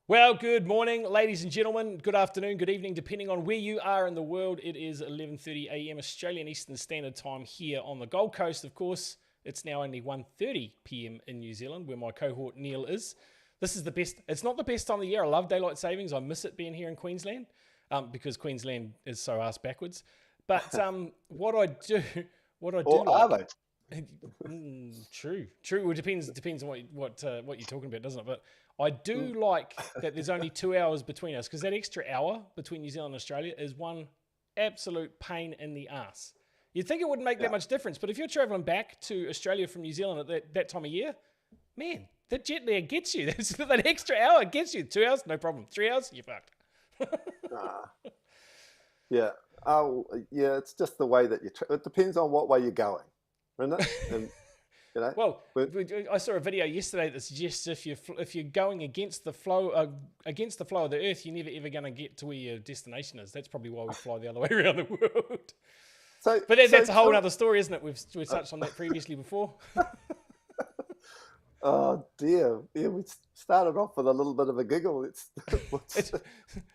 Well, good morning, ladies and gentlemen. Good afternoon, good evening, depending on where you are in the world. It is 11:30 a.m. Australian Eastern Standard Time here on the Gold Coast. Of course, it's now only 1:30 p.m. in New Zealand, where my cohort Neil is. This is the best. It's not the best time of the year. I love daylight savings. I miss it being here in Queensland because Queensland is so ass backwards. But what I do like. True. Well, it depends on what you're talking about, doesn't it? But I do like that there's only 2 hours between us, because that extra hour between New Zealand and Australia is one absolute pain in the ass. You'd think it wouldn't make that much difference, but if you're traveling back to Australia from New Zealand at that time of year, man, that jet lag gets you. That extra hour gets you. 2 hours, no problem. 3 hours, you're fucked. Yeah. Oh, yeah. It's just the way that it depends on what way you're going, isn't it? And, well, I saw a video yesterday that suggests if you're going against the flow of the Earth, you're never ever going to get to where your destination is. That's probably why we fly the other way around the world. But that's a whole other story, isn't it? We've touched on that previously before. Oh dear! Yeah, we started off with a little bit of a giggle.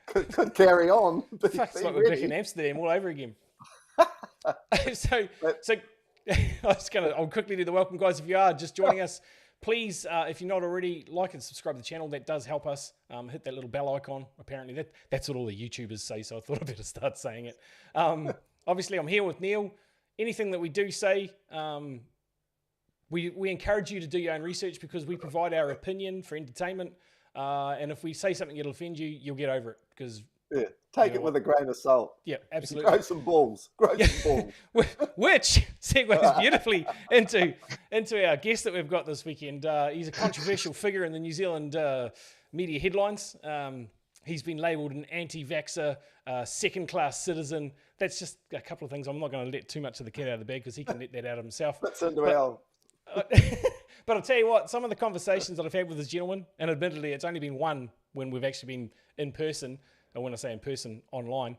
Could carry on. It's like we're back in Amsterdam all over again. So I'll quickly do the welcome, guys. If you are just joining us, please, if you're not already, like and subscribe to the channel. That does help us. Hit that little bell icon. Apparently, that's what all the YouTubers say, so I thought I'd better start saying it. Obviously, I'm here with Neil. Anything that we do say, we encourage you to do your own research, because we provide our opinion for entertainment. And if we say something that'll offend you, you'll get over it, because... Yeah, take it with a grain of salt. Yeah, absolutely. Grow some balls. Which segues beautifully into our guest that we've got this weekend. He's a controversial figure in the New Zealand media headlines. He's been labelled an anti-vaxxer, second-class citizen. That's just a couple of things. I'm not going to let too much of the cat out of the bag, because he can let that out himself. That's into our... But I'll tell you what, some of the conversations that I've had with this gentleman, and admittedly it's only been one when we've actually been in person, or when I say in person, online,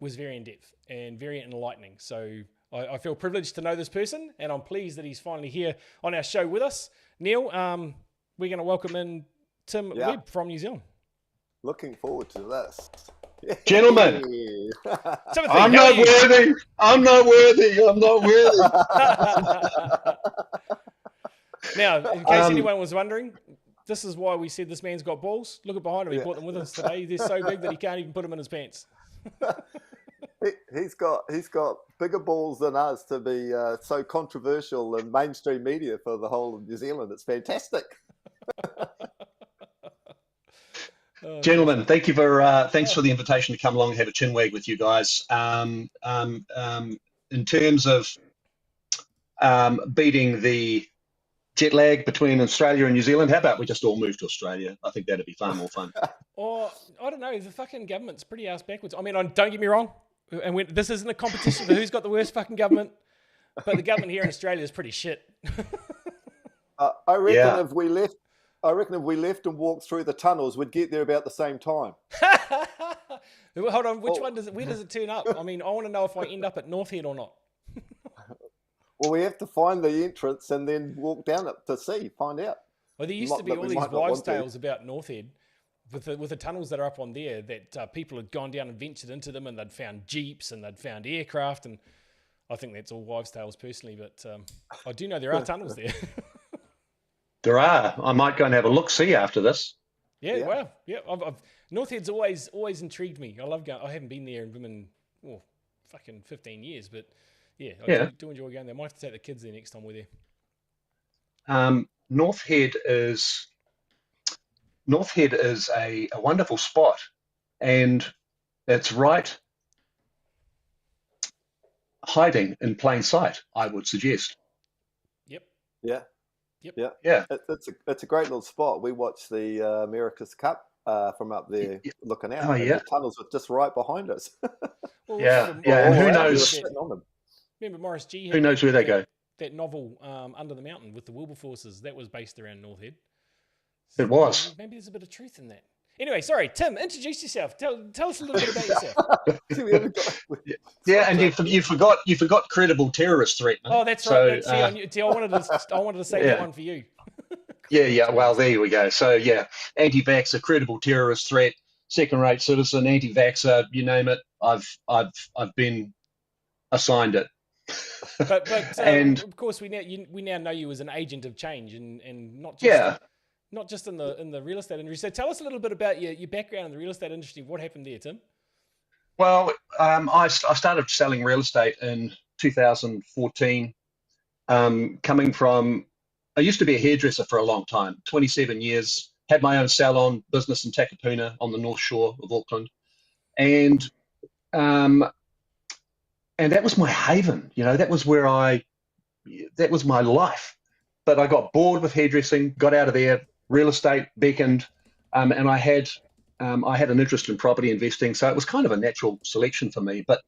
was very in-depth and very enlightening. So I feel privileged to know this person, and I'm pleased that he's finally here on our show with us. Neil, we're going to welcome in Tim Webb from New Zealand. Looking forward to this. Gentlemen, Timothy, I'm not worthy. Now, in case anyone was wondering, this is why we said this man's got balls. Look at behind him. He brought them with us today. They're so big that he can't even put them in his pants. He's got bigger balls than us to be so controversial in mainstream media for the whole of New Zealand. It's fantastic. Gentlemen, thanks for the invitation to come along and have a chinwag with you guys. In terms of beating the jet lag between Australia and New Zealand, how about we just all move to Australia? I think that'd be far more fun. Or, I don't know, the fucking government's pretty ass backwards. I mean, don't get me wrong, and this isn't a competition for who's got the worst fucking government, but the government here in Australia is pretty shit. I reckon if we left and walked through the tunnels, we'd get there about the same time. Hold on, where does it turn up? I mean, I want to know if I end up at North Head or not. Well, we have to find the entrance and then walk down it to find out. Well, there used to be all these wives' tales about North Head with the tunnels that are up on there, that people had gone down and ventured into them, and they'd found jeeps and they'd found aircraft, and I think that's all wives' tales personally, but I do know there are tunnels there. There are. I might go and have a look-see after this. Yeah. Wow. Yeah, North Head's always intrigued me. I love going. I haven't been there in fucking 15 years, but yeah, I do enjoy going there. I might have to take the kids there next time we're there. North Head is a wonderful spot, and it's right hiding in plain sight, I would suggest. Yep. Yeah. Yep. Yeah. It's a great little spot. We watched the America's Cup from up there looking out. Oh, yeah. The tunnels are just right behind us. Well, And who knows? Remember Morris G? Who knows where they go? That novel, Under the Mountain, with the Wilberforces, that was based around North Head. It was. Maybe there's a bit of truth in that. Anyway, sorry, Tim, introduce yourself. Tell us a little bit about yourself. Yeah, and you forgot credible terrorist threat. Oh, that's right. I wanted to save that one for you. Yeah. Well, there we go. So yeah, anti-vaxxer, credible terrorist threat, second-rate citizen, anti-vaxxer, you name it. I've been assigned it. But And of course, we now know you as an agent of change, and yeah, not just in the real estate industry. So tell us a little bit about your background in the real estate industry. What happened there, Tim? well, I started selling real estate in 2014. Coming from, I used to be a hairdresser for a long time, 27 years. Had my own salon business in Takapuna on the North Shore of Auckland, and um, and that was my haven. That was that was my life. But I got bored with hairdressing, got out of there. Real estate beckoned, and I had an interest in property investing, so it was kind of a natural selection for me. But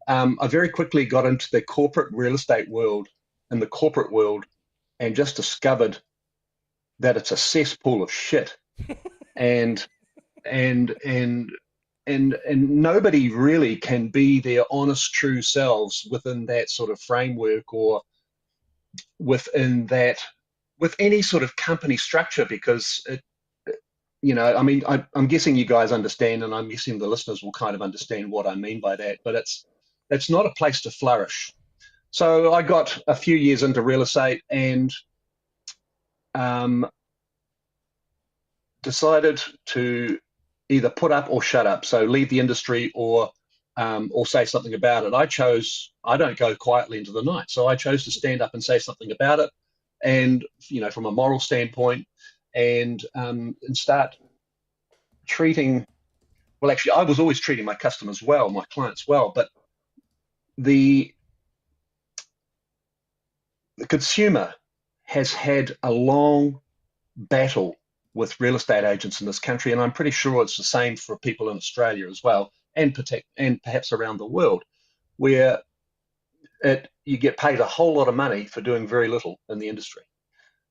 I very quickly got into the corporate real estate world, in the corporate world, and just discovered that it's a cesspool of shit, and and and and nobody really can be their honest, true selves within that sort of framework, or within that, with any sort of company structure, because I mean, I'm guessing you guys understand, and I'm guessing the listeners will kind of understand what I mean by that. But it's not a place to flourish. So I got a few years into real estate and um, decided to either put up or shut up. So leave the industry or say something about it. I don't go quietly into the night. So I chose to stand up and say something about it, and from a moral standpoint, and start treating. Well, actually, I was always treating my customers well, my clients well, but the consumer has had a long battle with real estate agents in this country, and I'm pretty sure it's the same for people in Australia as well, and perhaps around the world, where you get paid a whole lot of money for doing very little in the industry,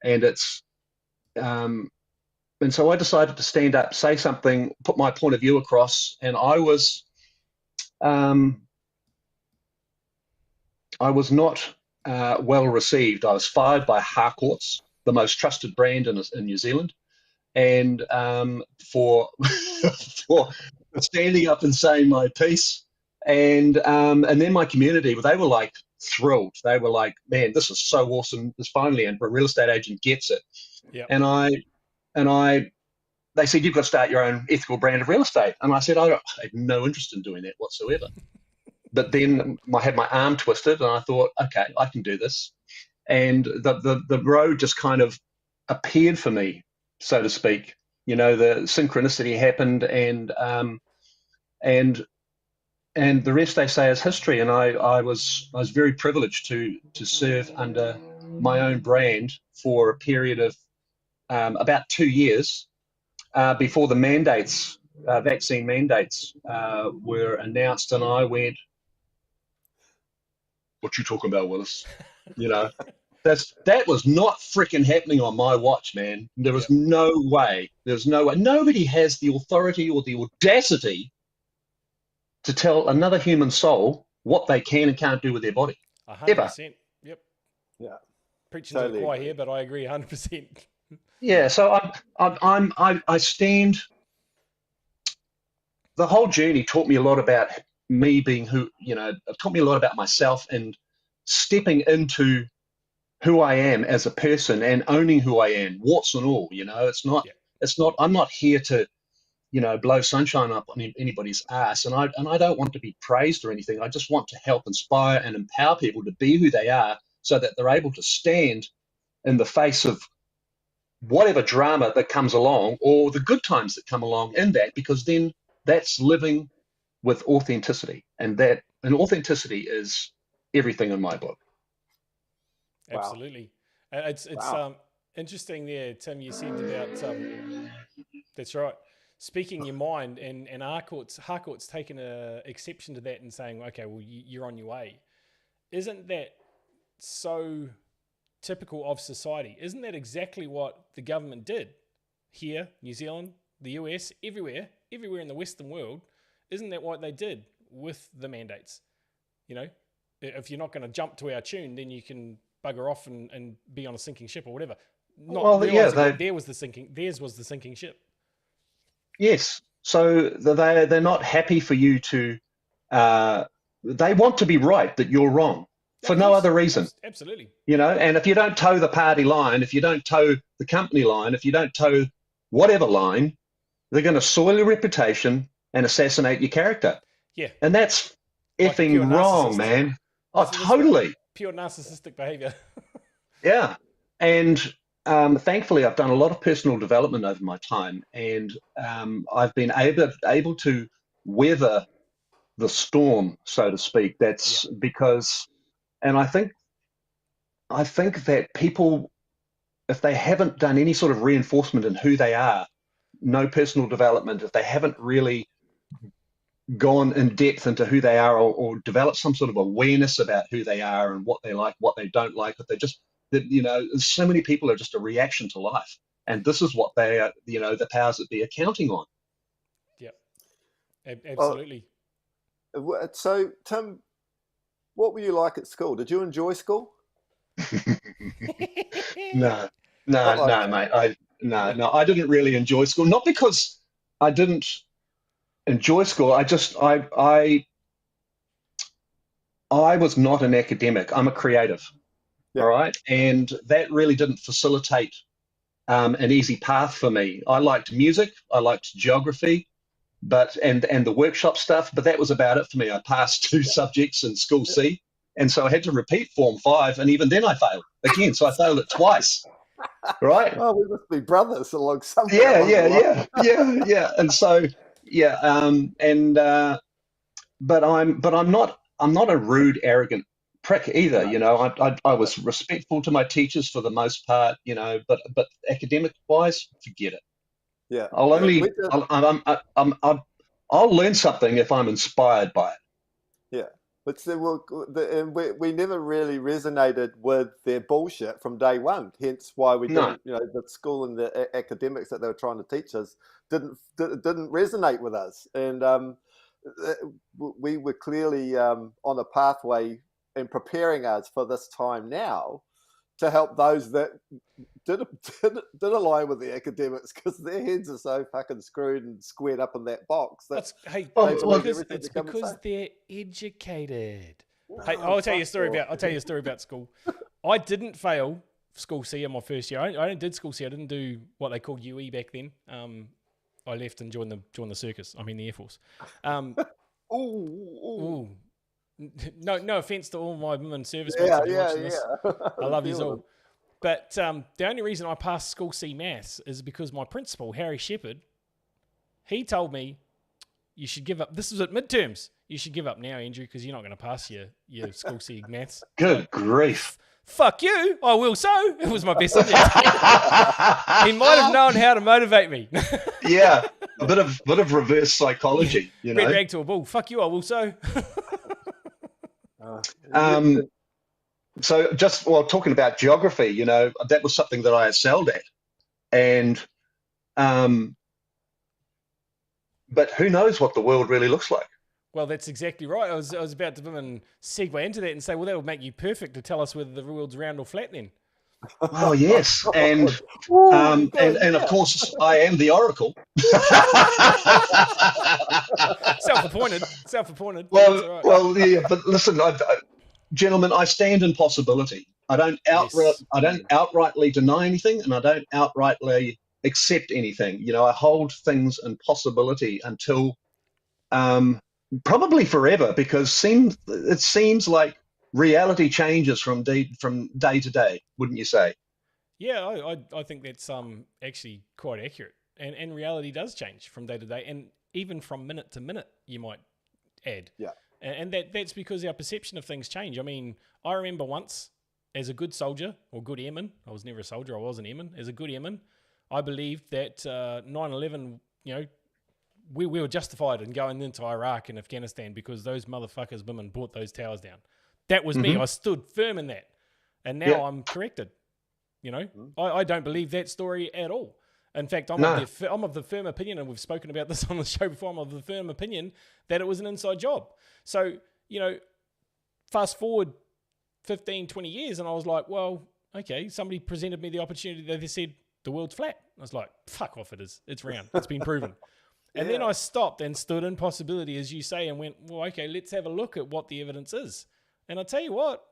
and um, and so I decided to stand up, say something, put my point of view across, and um, I was not well received. I was fired by Harcourts, the most trusted brand in New Zealand, and for for standing up and saying my piece. And then my community, they were like thrilled. They were like, "Man, this is so awesome! This finally, and a real estate agent gets it." Yeah. And they said, "You've got to start your own ethical brand of real estate." And I said, I have no interest in doing that whatsoever. But then I had my arm twisted, and I thought, okay, I can do this. And the road just kind of appeared for me, so to speak. The synchronicity happened, and the rest, they say, is history. And I was very privileged to serve under my own brand for a period of about 2 years before the vaccine mandates were announced. And I went, "What you talking about, Willis?" You know, that was not freaking happening on my watch, man. There was no way. There's no way. Nobody has the authority or the audacity to tell another human soul what they can and can't do with their body. 100%. Yep. Yeah. Preaching to the choir here, but I agree 100%. Yeah. So I stand. The whole journey taught me a lot about me being who, it taught me a lot about myself and stepping into who I am as a person and owning who I am, warts and all. It's not. I'm not here to, blow sunshine up on anybody's ass, and I don't want to be praised or anything. I just want to help inspire and empower people to be who they are, so that they're able to stand in the face of whatever drama that comes along, or the good times that come along in that, because then that's living with authenticity, and authenticity is everything in my book. Absolutely. It's interesting there, Tim. You said about that's right, speaking your mind, and Harcourt's taken a exception to that and saying, okay, well, you're on your way. Isn't that so typical of society? Isn't that exactly what the government did here, New Zealand, the US, everywhere in the Western world? Isn't that what they did with the mandates? If you're not going to jump to our tune, then you can bugger off and be on a sinking ship or whatever. not realizing that theirs was the sinking ship. Yes. So they're not happy for you to, they want to be right that you're wrong for no other reason. Absolutely. And if you don't toe the party line, if you don't toe the company line, if you don't toe whatever line, they're going to soil your reputation and assassinate your character. Yeah. And that's effing wrong, man. Oh, totally. Pure narcissistic behavior. Yeah. And thankfully, I've done a lot of personal development over my time, and I've been able to weather the storm, so to speak. That's because, and I think that people, if they haven't done any sort of reinforcement in who they are, no personal development, if they haven't really gone in depth into who they are, or developed some sort of awareness about who they are and what they like, what they don't like, if they just, so many people are just a reaction to life. And this is what they are, the powers that be are counting on. Yeah, absolutely. So, Tim, what were you like at school? Did you enjoy school? No, mate. I didn't really enjoy school. Not because I didn't enjoy school. I was not an academic. I'm a creative. Yeah. All right. And that really didn't facilitate an easy path for me. I liked music. I liked geography, and the workshop stuff, but that was about it for me. I passed 2 subjects in school C. And so I had to repeat Form 5, and even then I failed again. So I failed it twice, right? Oh, we must be brothers along somewhere. Yeah. And so, but I'm not a rude, arrogant prick either. I was respectful to my teachers for the most part. But academic wise, forget it. Yeah, I'll learn something if I'm inspired by it. Yeah. But we never really resonated with their bullshit from day one. Hence why we didn't, the school and the academics that they were trying to teach us didn't resonate with us. And we were clearly on a pathway in preparing us for this time now to help those that didn't align with the academics, because their heads are so fucking screwed and squared up in that box. It's because they're educated. Hey, I'll tell you a story about school. I didn't fail school C in my first year. I only did school C. I didn't do what they called UE back then. I left and joined the circus. the Air Force. Ooh. No offense to all my women servicemen. Yeah. I love you all. But the only reason I passed school C maths is because my principal, Harry Shepherd, he told me, you should give up. This was at midterms. You should give up now, Andrew, because you're not going to pass your school C maths. Good grief. Fuck you. I will so. It was my best subject. He might have known how to motivate me. Yeah. A bit of reverse psychology, Red rag to a bull. Fuck you. I will so. So just while talking about geography, that was something that I excelled at. And, but who knows what the world really looks like? Well, that's exactly right. I was about to segue into that and say, well, that would make you perfect to tell us whether the world's round or flat then. Oh, yes. And of course, I am the oracle. Self-appointed. Well, yeah, but listen, gentlemen, I stand in possibility. I don't outrightly deny anything, and I don't outrightly accept anything. I hold things in possibility until probably forever, because it seems like reality changes from day to day, wouldn't you say? Yeah, I think that's actually quite accurate, and reality does change from day to day, and even from minute to minute, you might add. Yeah. And that's because our perception of things change. I remember once, as a good soldier or good airman, I was never a soldier, I was an airman. As a good airman, I believed that 9/11, we were justified in going into Iraq and Afghanistan because those motherfuckers, women, brought those towers down. That was me. I stood firm in that. And now I'm corrected. I don't believe that story at all. In fact, I'm of the firm opinion, and we've spoken about this on the show before, I'm of the firm opinion that it was an inside job. So, fast forward 15, 20 years, and I was like, well, okay, somebody presented me the opportunity that they said the world's flat. I was like, fuck off, it is. It's round. It's been proven. And then I stopped and stood in possibility, as you say, and went, well, okay, let's have a look at what the evidence is. And I'll tell you what,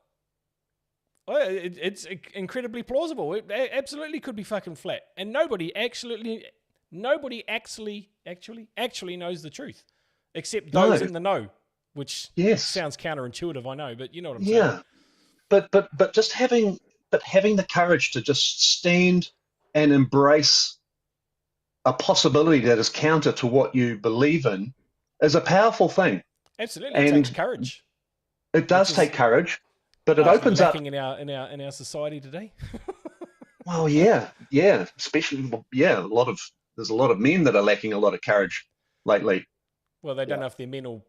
it's incredibly plausible. It absolutely could be fucking flat. And nobody actually knows the truth, except those in the know, which sounds counterintuitive, I know, but you know what I'm saying. Yeah, but just having the courage to just stand and embrace a possibility that is counter to what you believe in is a powerful thing. Absolutely, it takes courage. It does take courage, but it opens up in our society today. Well, yeah, especially there's a lot of men that are lacking a lot of courage lately. Well, they don't know if they're men or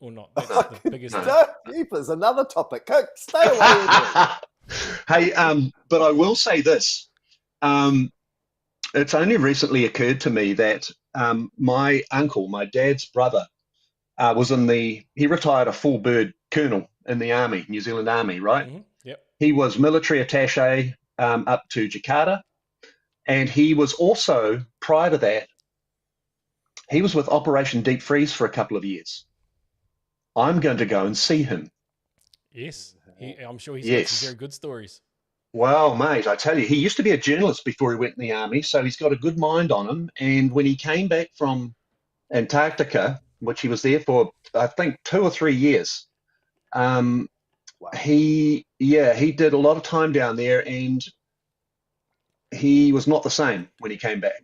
not. That's the biggest thing. Jeepers, another topic. Stay away. Hey, but I will say this. It's only recently occurred to me that my uncle, my dad's brother, he retired a full bird colonel in the army, New Zealand Army, right? Mm-hmm. Yep. He was military attaché up to Jakarta. And he was also, prior to that, he was with Operation Deep Freeze for a couple of years. I'm going to go and see him. Yes. I'm sure he's got some very good stories. Well, mate, I tell you, he used to be a journalist before he went in the army, so he's got a good mind on him. And when he came back from Antarctica, which he was there for, I think, 2 or 3 years, he did a lot of time down there, and he was not the same when he came back.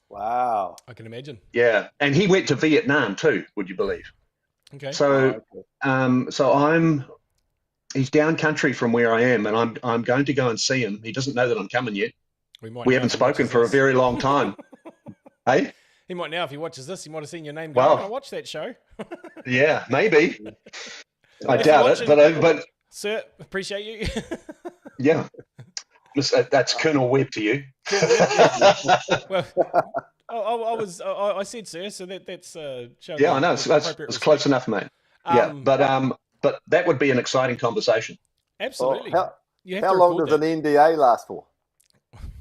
Wow. I can imagine. Yeah, and he went to Vietnam too, would you believe? Okay. So, he's down country from where I am, and I'm going to go and see him. He doesn't know that I'm coming yet. We haven't spoken for a very long time. Hey? He might now, if he watches this, he might have seen your name go, I watch that show. Yeah, maybe. I doubt it, but sir, appreciate you. Yeah. That's Colonel Webb to you. Well, I said sir, so that's showing. Yeah, I know. It's close enough, mate. But that would be an exciting conversation. Absolutely. How long does an NDA last for?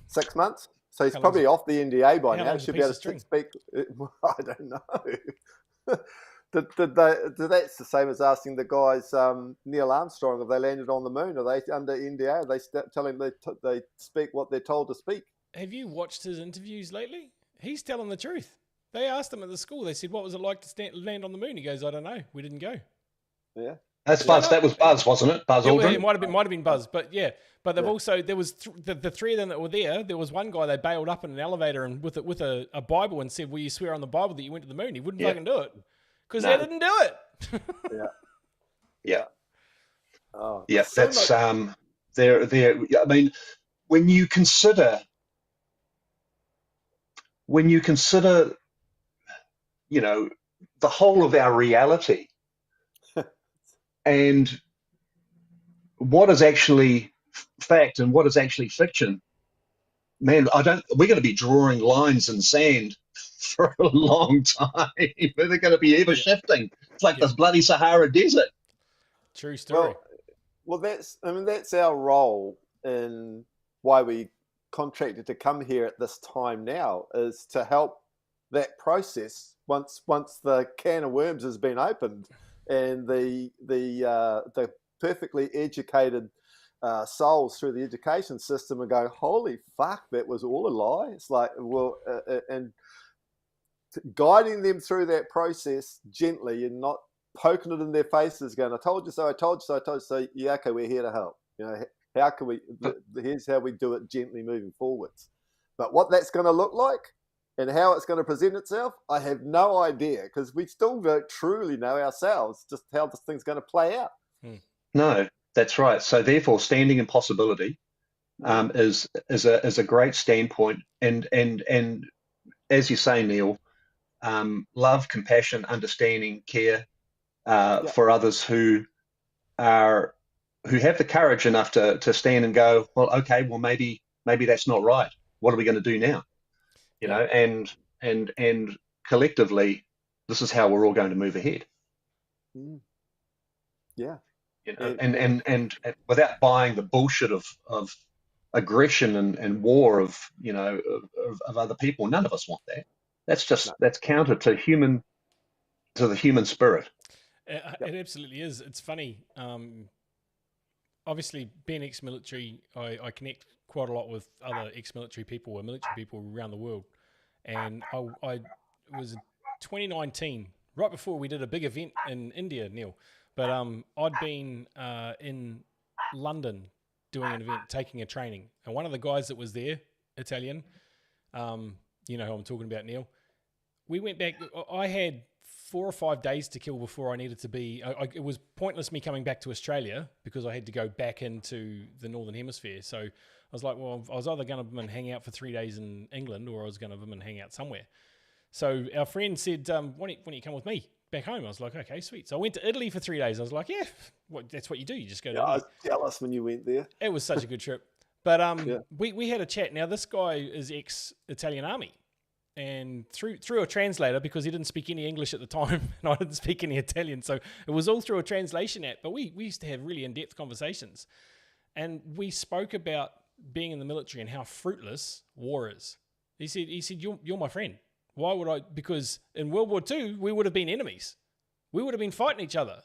6 months? So he's probably off the NDA by now. Should be able to speak. I don't know. That's the same as asking the guys, Neil Armstrong, if they landed on the moon. Are they under NDA? Are they telling they speak what they're told to speak? Have you watched his interviews lately? He's telling the truth. They asked him at the school. They said, "What was it like to land on the moon?" He goes, "I don't know. We didn't go." Yeah. That's Buzz. That was Buzz, wasn't it? Buzz Aldrin. It might have been Buzz, but yeah. But they've also there was the three of them that were there. There was one guy they bailed up in an elevator and with a Bible and said, "Will you swear on the Bible that you went to the moon?" He wouldn't fucking do it because they didn't do it. Yeah. Oh, yeah. That's there. I mean, when you consider, you know, the whole of our reality. And what is actually fact and what is actually fiction, man, we're going to be drawing lines in sand for a long time. They're going to be ever shifting. It's like this bloody Sahara Desert. True story. Well, that's our role in why we contracted to come here at this time now, is to help that process once the can of worms has been opened. And the perfectly educated souls through the education system and go, holy fuck, that was all a lie. It's like, well, and guiding them through that process gently and not poking it in their faces, going, I told you so, I told you so, I told you so. Yeah, okay, we're here to help. You know, how can we? Here's how we do it gently moving forwards. But what that's going to look like and how it's going to present itself, I have no idea, because we still don't truly know ourselves just how this thing's going to play out. No, that's right. So therefore, standing in possibility is a great standpoint. And as you say, Neil, love, compassion, understanding, care for others who have the courage enough to stand and go, well, okay, well maybe that's not right. What are we going to do now? You know, and collectively, this is how we're all going to move ahead. Yeah. you know, and without buying the bullshit of aggression and war of, you know, of other people. None of us want that. That's counter to the human spirit. It absolutely is. It's funny. Obviously, being ex-military, I connect quite a lot with other ex-military people or military people around the world. And it was 2019, right before we did a big event in India, Neil. But I'd been in London doing an event, taking a training. And one of the guys that was there, Italian, you know who I'm talking about, Neil. We went back. I had 4 or 5 days to kill before I needed to be. It was pointless me coming back to Australia because I had to go back into the Northern Hemisphere. So I was like, well, I was either going to hang out for 3 days in England or I was going to hang out somewhere. So our friend said, why don't you come with me back home? I was like, okay, sweet. So I went to Italy for 3 days. I was like, yeah, that's what you do. You just go to Italy. I was jealous when you went there. It was such a good trip. But we had a chat. Now, this guy is ex-Italian Army. And through a translator, because he didn't speak any English at the time and I didn't speak any Italian, so it was all through a translation app. But we used to have really in-depth conversations, and we spoke about being in the military and how fruitless war is. He said you're my friend. Why would I? Because in World War II we would have been enemies. We would have been fighting each other,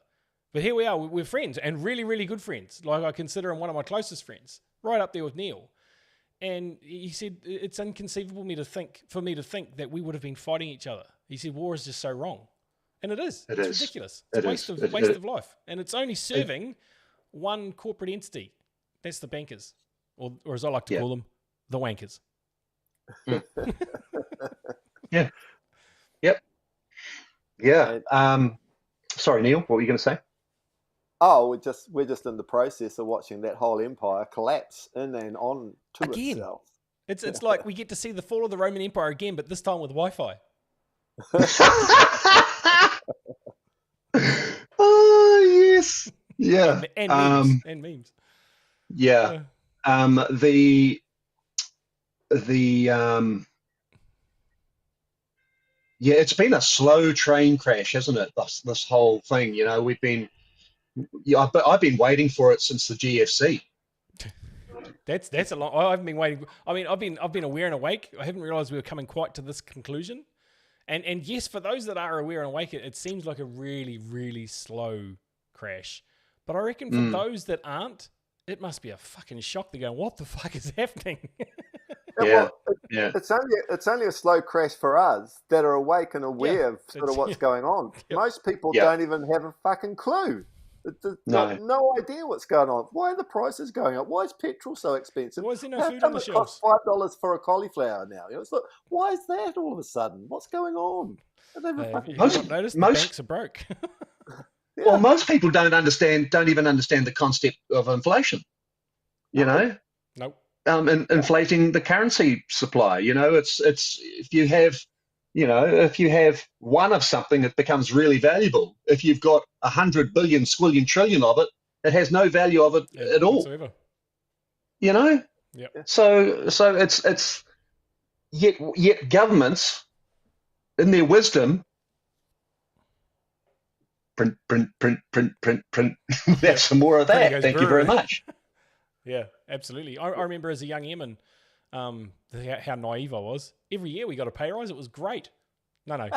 but here we are. We're friends, and really, really good friends. Like, I consider him one of my closest friends, right up there with Neil. And he said, it's inconceivable for me to think that we would have been fighting each other. He said, war is just so wrong. And it is. It's ridiculous. It's a waste of life. And it's only serving one corporate entity. That's the bankers. Or as I like to call them, the wankers. Yeah. Yep. Yeah. Sorry, Neil, what were you going to say? Oh, we're just in the process of watching that whole empire collapse in and on to itself. It's like we get to see the fall of the Roman Empire again, but this time with Wi-Fi. Oh yes, yeah, and memes. Yeah, yeah, it's been a slow train crash, hasn't it? This whole thing, you know, I've been waiting for it since the GFC. That's a long. I haven't been waiting. I mean, I've been aware and awake. I haven't realised we were coming quite to this conclusion. And yes, for those that are aware and awake, it seems like a really, really slow crash. But I reckon for those that aren't, it must be a fucking shock. They're going, "What the fuck is happening?" Yeah, It's only a slow crash for us that are awake and aware of sort of what's going on. Most people don't even have a fucking clue. No idea what's going on. Why are the prices going up? Why is petrol so expensive? Why is there no food on the shelves? It costs $5 for a cauliflower now. You know, it's like, why is that all of a sudden? What's going on? Most banks are broke. Well, most people don't even understand the concept of inflation. You know, nope. Inflating the currency supply. You know, it's if you have one of something, it becomes really valuable. If you've got 100 billion, squillion, trillion of it, it has no value of it at all. Whatsoever. You know? Yep. So it's yet governments, in their wisdom, print. That's some more of that. Thank you very much. Yeah, absolutely. I remember as a young airman, how naive I was. Every year we got a pay rise. It was great. No.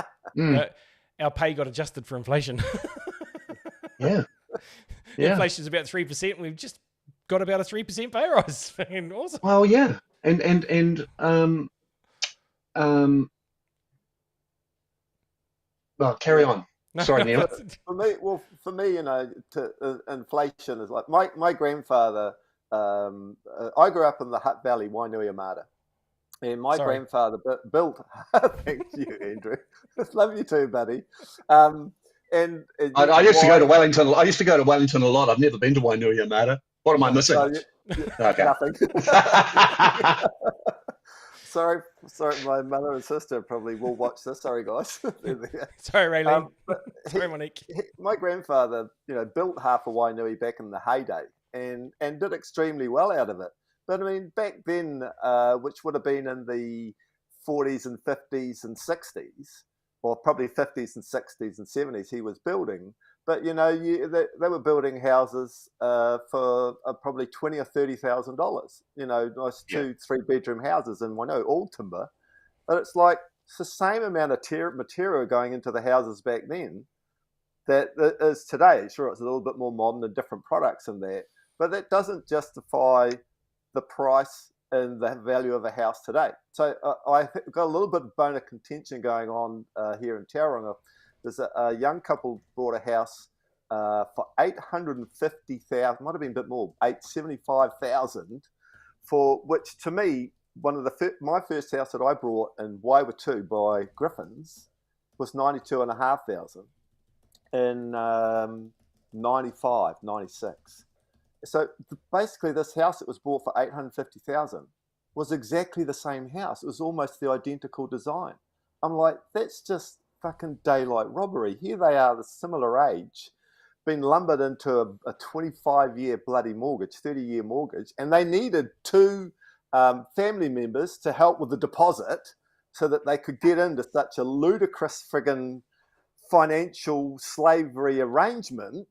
Our pay got adjusted for inflation. Yeah. Inflation's about 3%. We've just got about a 3% pay rise. Awesome. Well, yeah, and well, carry on. Sorry, Neil. For me, you know, inflation is like my grandfather. I grew up in the Hutt Valley, Wainui Armada. And my grandfather built. Thank you, Andrew. Love you too, buddy. And I used to go to Wellington. I used to go to Wellington a lot. I've never been to Wainui Armada. What am I missing? Okay. Nothing. Sorry, my mother and sister probably will watch this. Sorry, guys. Sorry, Raylene. Sorry, Monique. My grandfather, you know, built half of Wainui back in the heyday and did extremely well out of it. But I mean, back then, which would have been in the 40s and 50s and 60s, or probably 50s and 60s and 70s, he was building. But they were building houses for probably $20,000 or $30,000. Nice 2-3 bedroom houses, and I know all timber. But it's like it's the same amount of material going into the houses back then that is today. Sure, it's a little bit more modern and different products in there, but that doesn't justify the price and the value of a house today. So I got a little bit of bone of contention going on here in Tauranga. There's a young couple bought a house for $850,000, might have been a bit more, $875,000, for which to me, one of my first house that I brought in Waiwatu by Griffins was $92,500 in 95, 96. So basically this house that was bought for $850,000 was exactly the same house. It was almost the identical design. I'm like, that's just fucking daylight robbery. Here they are, the similar age, been lumbered into a 25-year bloody mortgage, 30-year mortgage, and they needed two family members to help with the deposit so that they could get into such a ludicrous friggin' financial slavery arrangement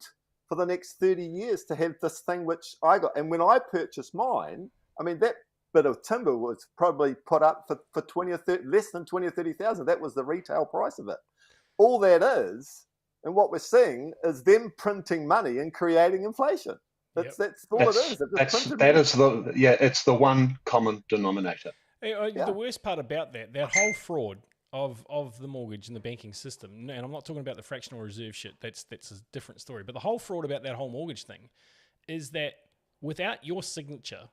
for the next 30 years to have this thing which I got. And when I purchased mine, I mean, that bit of timber was probably put up for 20 or 30, less than 20 or 30,000. That was the retail price of it. All that is, and what we're seeing is them printing money and creating inflation. That's all it is. It's the one common denominator. The worst part about that whole fraud of the mortgage and the banking system, and I'm not talking about the fractional reserve shit, that's a different story, but the whole fraud about that whole mortgage thing is that without your signature,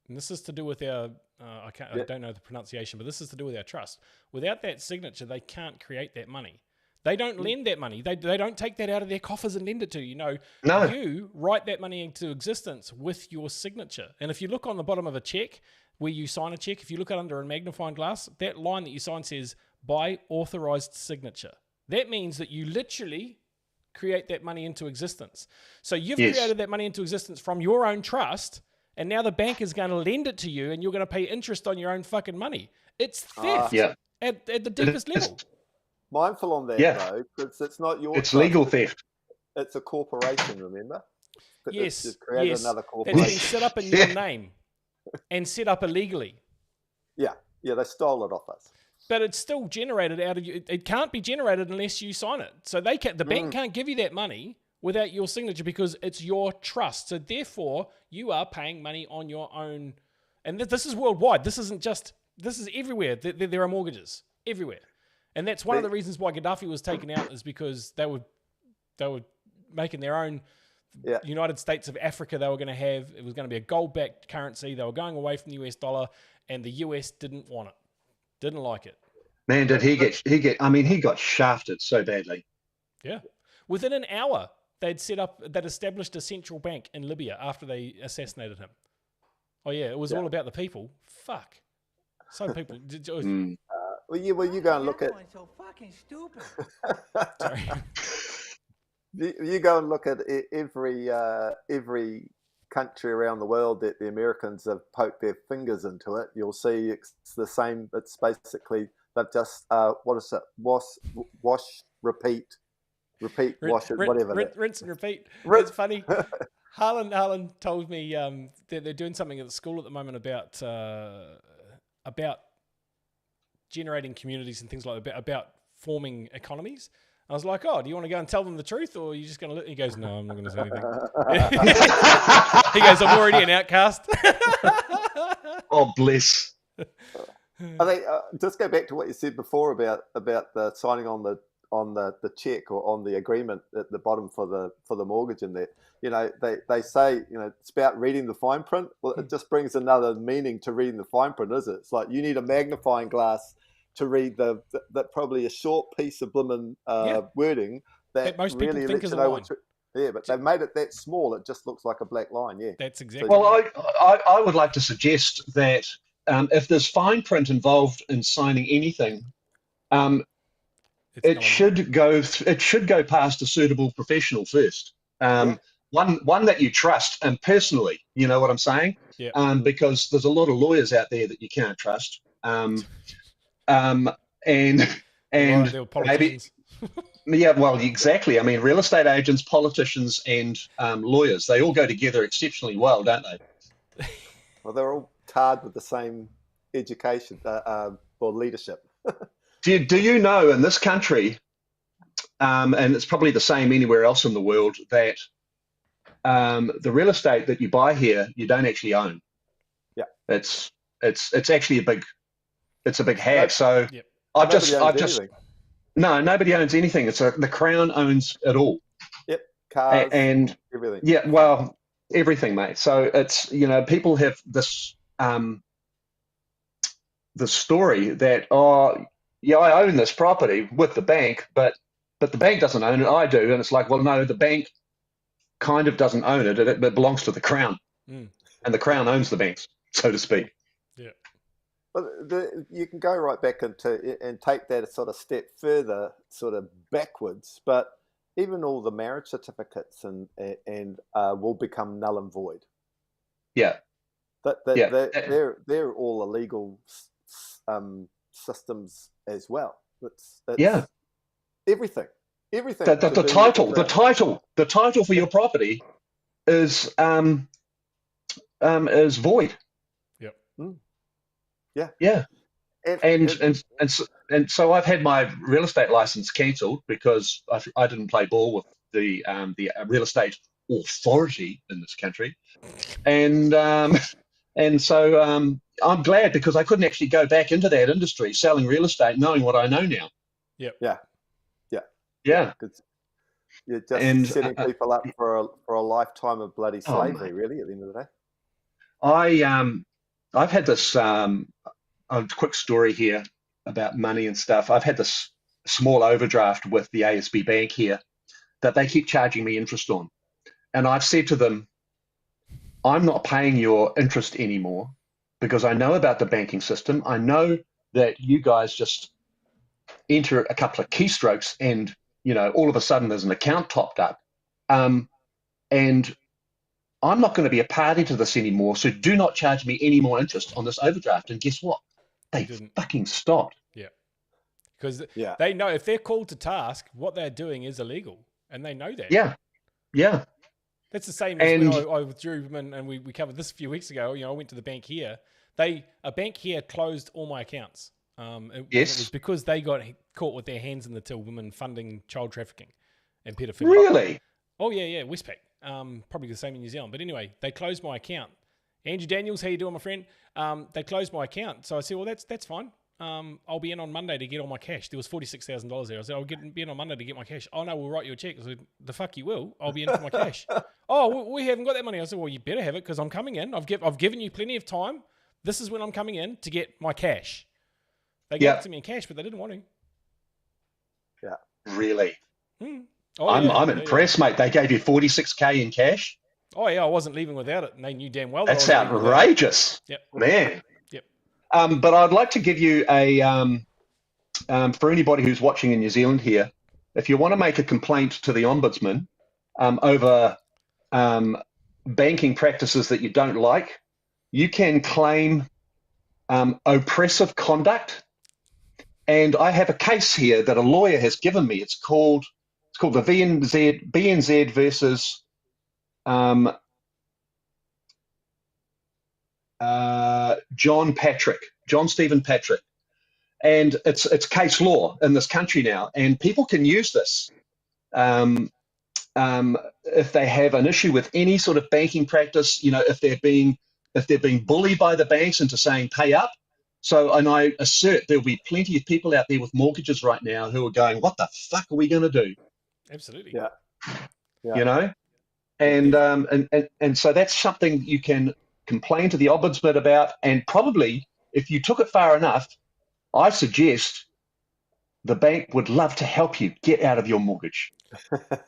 and this is to do with our, I don't know the pronunciation, but this is to do with our trust. Without that signature, they can't create that money. They don't lend that money. They don't take that out of their coffers and lend it to you. No. You write that money into existence with your signature. And if you look on the bottom of a check, where you sign a check, if you look at under a magnifying glass, that line that you sign says, by authorized signature. That means that you literally create that money into existence. So you've created that money into existence from your own trust, and now the bank is going to lend it to you, and you're going to pay interest on your own fucking money. It's theft at the deepest level. Mindful on that, though, because it's not your It's legal theft. It's a corporation, remember? Yes, another corporation. It's been set up in your name and set up illegally. Yeah, they stole it off us. But it's still generated out of you. It can't be generated unless you sign it. So the bank can't give you that money without your signature because it's your trust. So therefore, you are paying money on your own. And this is worldwide. This is everywhere. There are mortgages everywhere. And that's one of the reasons why Gaddafi was taken out, is because they were making their own United States of Africa. They were going to have, it was going to be a gold-backed currency. They were going away from the US dollar, and the US didn't want it, didn't like it. Man, did he get? I mean, he got shafted so badly. Yeah. Within an hour, they'd established a central bank in Libya after they assassinated him. Oh yeah, it was all about the people. Fuck. Some people. Well, you go and look at. So fucking stupid. Sorry. You go and look at every country around the world that the Americans have poked their fingers into it. You'll see it's the same. It's basically they've just wash, repeat, wash it, whatever. Rinse and repeat. It's funny. Harlan told me that they're doing something at the school at the moment about generating communities and things like that, about forming economies. I was like, oh, do you want to go and tell them the truth, or are you just going to... He goes, no, I'm not going to say anything. He goes, I'm already an outcast. Oh, bless. I think just go back to what you said before about the signing on the check or on the agreement at the bottom for the mortgage in there. They say, it's about reading the fine print. Well, it just brings another meaning to reading the fine print, is it? It's like you need a magnifying glass to read that probably a short piece of blimmin' wording that most people really think is a line. But they've made it that small, it just looks like a black line, That's exactly Well, I would like to suggest that if there's fine print involved in signing anything, it should go past a suitable professional first. One that you trust, and personally, you know what I'm saying? Yeah. Because there's a lot of lawyers out there that you can't trust. And maybe Yeah, well, exactly. I mean, real estate agents, politicians, and lawyers, they all go together exceptionally well, don't they? Well, they're all tarred with the same education or leadership. Do you know in this country, and it's probably the same anywhere else in the world, that the real estate that you buy here, you don't actually own. Yeah. It's actually a big have. So Yep. I've Nobody owns just anything. no, nobody owns anything. The crown owns it all. Yep. Cars, And everything. yeah, well, everything, mate. So it's, people have this the story that, oh yeah, I own this property with the bank, but the bank doesn't own it, I do. And it's like, well, no, the bank kind of doesn't own it. It belongs to the crown. Mm. And the crown owns the banks, so to speak. Yeah. But you can go right back into and take that a sort of step further, sort of backwards. But even all the marriage certificates and will become null and void. Yeah. They're all illegal systems as well. It's everything. The title for your property is void. Yep. Mm. Yeah. Yeah. And so I've had my real estate license cancelled because I didn't play ball with the real estate authority in this country, and so I'm glad, because I couldn't actually go back into that industry selling real estate knowing what I know now. Yep. Yeah. Because you're just setting people up for a lifetime of bloody slavery, really, at the end of the day. I've had this a quick story here about money and stuff. I've had this small overdraft with the ASB Bank here that they keep charging me interest on. And I've said to them, I'm not paying your interest anymore because I know about the banking system. I know that you guys just enter a couple of keystrokes and, all of a sudden there's an account topped up. And I'm not going to be a party to this anymore. So do not charge me any more interest on this overdraft. And guess what? They fucking stopped. Yeah. Because they know if they're called to task, what they're doing is illegal. And they know that. Yeah. Yeah. That's the same as when I withdrew and we covered this a few weeks ago. I went to the bank here. A bank here closed all my accounts. It was because they got caught with their hands in the till, women funding child trafficking and pedophilia. Really? Oh, yeah, Westpac. Probably the same in New Zealand. But anyway, they closed my account. Andrew Daniels, how you doing, my friend? They closed my account. So I said, well, that's fine. I'll be in on Monday to get all my cash. There was $46,000 there. I said, I'll be in on Monday to get my cash. Oh, no, we'll write you a check. I said, the fuck you will. I'll be in for my cash. Oh, we haven't got that money. I said, well, you better have it because I'm coming in. I've given you plenty of time. This is when I'm coming in to get my cash. They gave it to me in cash, but they didn't want to. Yeah. Really? Oh, I'm impressed, mate. They gave you $46K in cash? Oh, yeah, I wasn't leaving without it. And they knew damn well. That's outrageous. Yep. Man. Yep. But I'd like to give you for anybody who's watching in New Zealand here, if you want to make a complaint to the Ombudsman over banking practices that you don't like, you can claim oppressive conduct. And I have a case here that a lawyer has given me. It's called the BNZ versus John Stephen Patrick. And it's case law in this country now. And people can use this if they have an issue with any sort of banking practice, if they're being bullied by the banks into saying pay up. So, and I assert there'll be plenty of people out there with mortgages right now who are going, what the fuck are we going to do? Absolutely. Yeah. And so that's something you can complain to the Ombudsman about. And probably if you took it far enough, I suggest the bank would love to help you get out of your mortgage.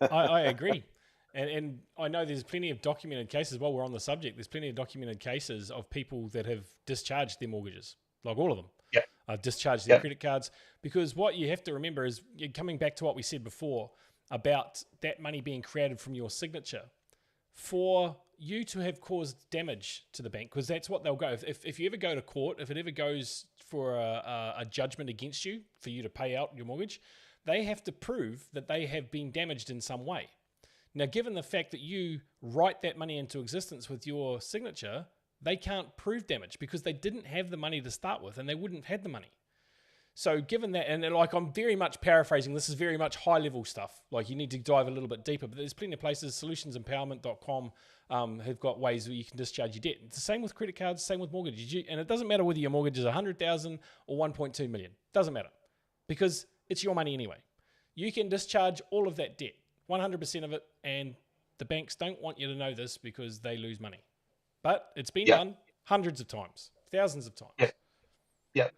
I agree. And I know there's plenty of documented cases, while we're on the subject, there's plenty of documented cases of people that have discharged their mortgages, like all of them. Yeah. Discharged their credit cards. Because what you have to remember is, coming back to what we said before about that money being created from your signature, for you to have caused damage to the bank, because that's what they'll go. If you ever go to court, if it ever goes for a judgment against you for you to pay out your mortgage, they have to prove that they have been damaged in some way. Now, given the fact that you write that money into existence with your signature, they can't prove damage because they didn't have the money to start with and they wouldn't have had the money. So given that, and like I'm very much paraphrasing, this is very much high level stuff. Like you need to dive a little bit deeper, but there's plenty of places, solutionsempowerment.com have got ways where you can discharge your debt. It's the same with credit cards, same with mortgages. And it doesn't matter whether your mortgage is 100,000 or 1.2 million. Doesn't matter because it's your money anyway. You can discharge all of that debt, 100% of it, and the banks don't want you to know this because they lose money. But it's been done hundreds of times, thousands of times. Yeah.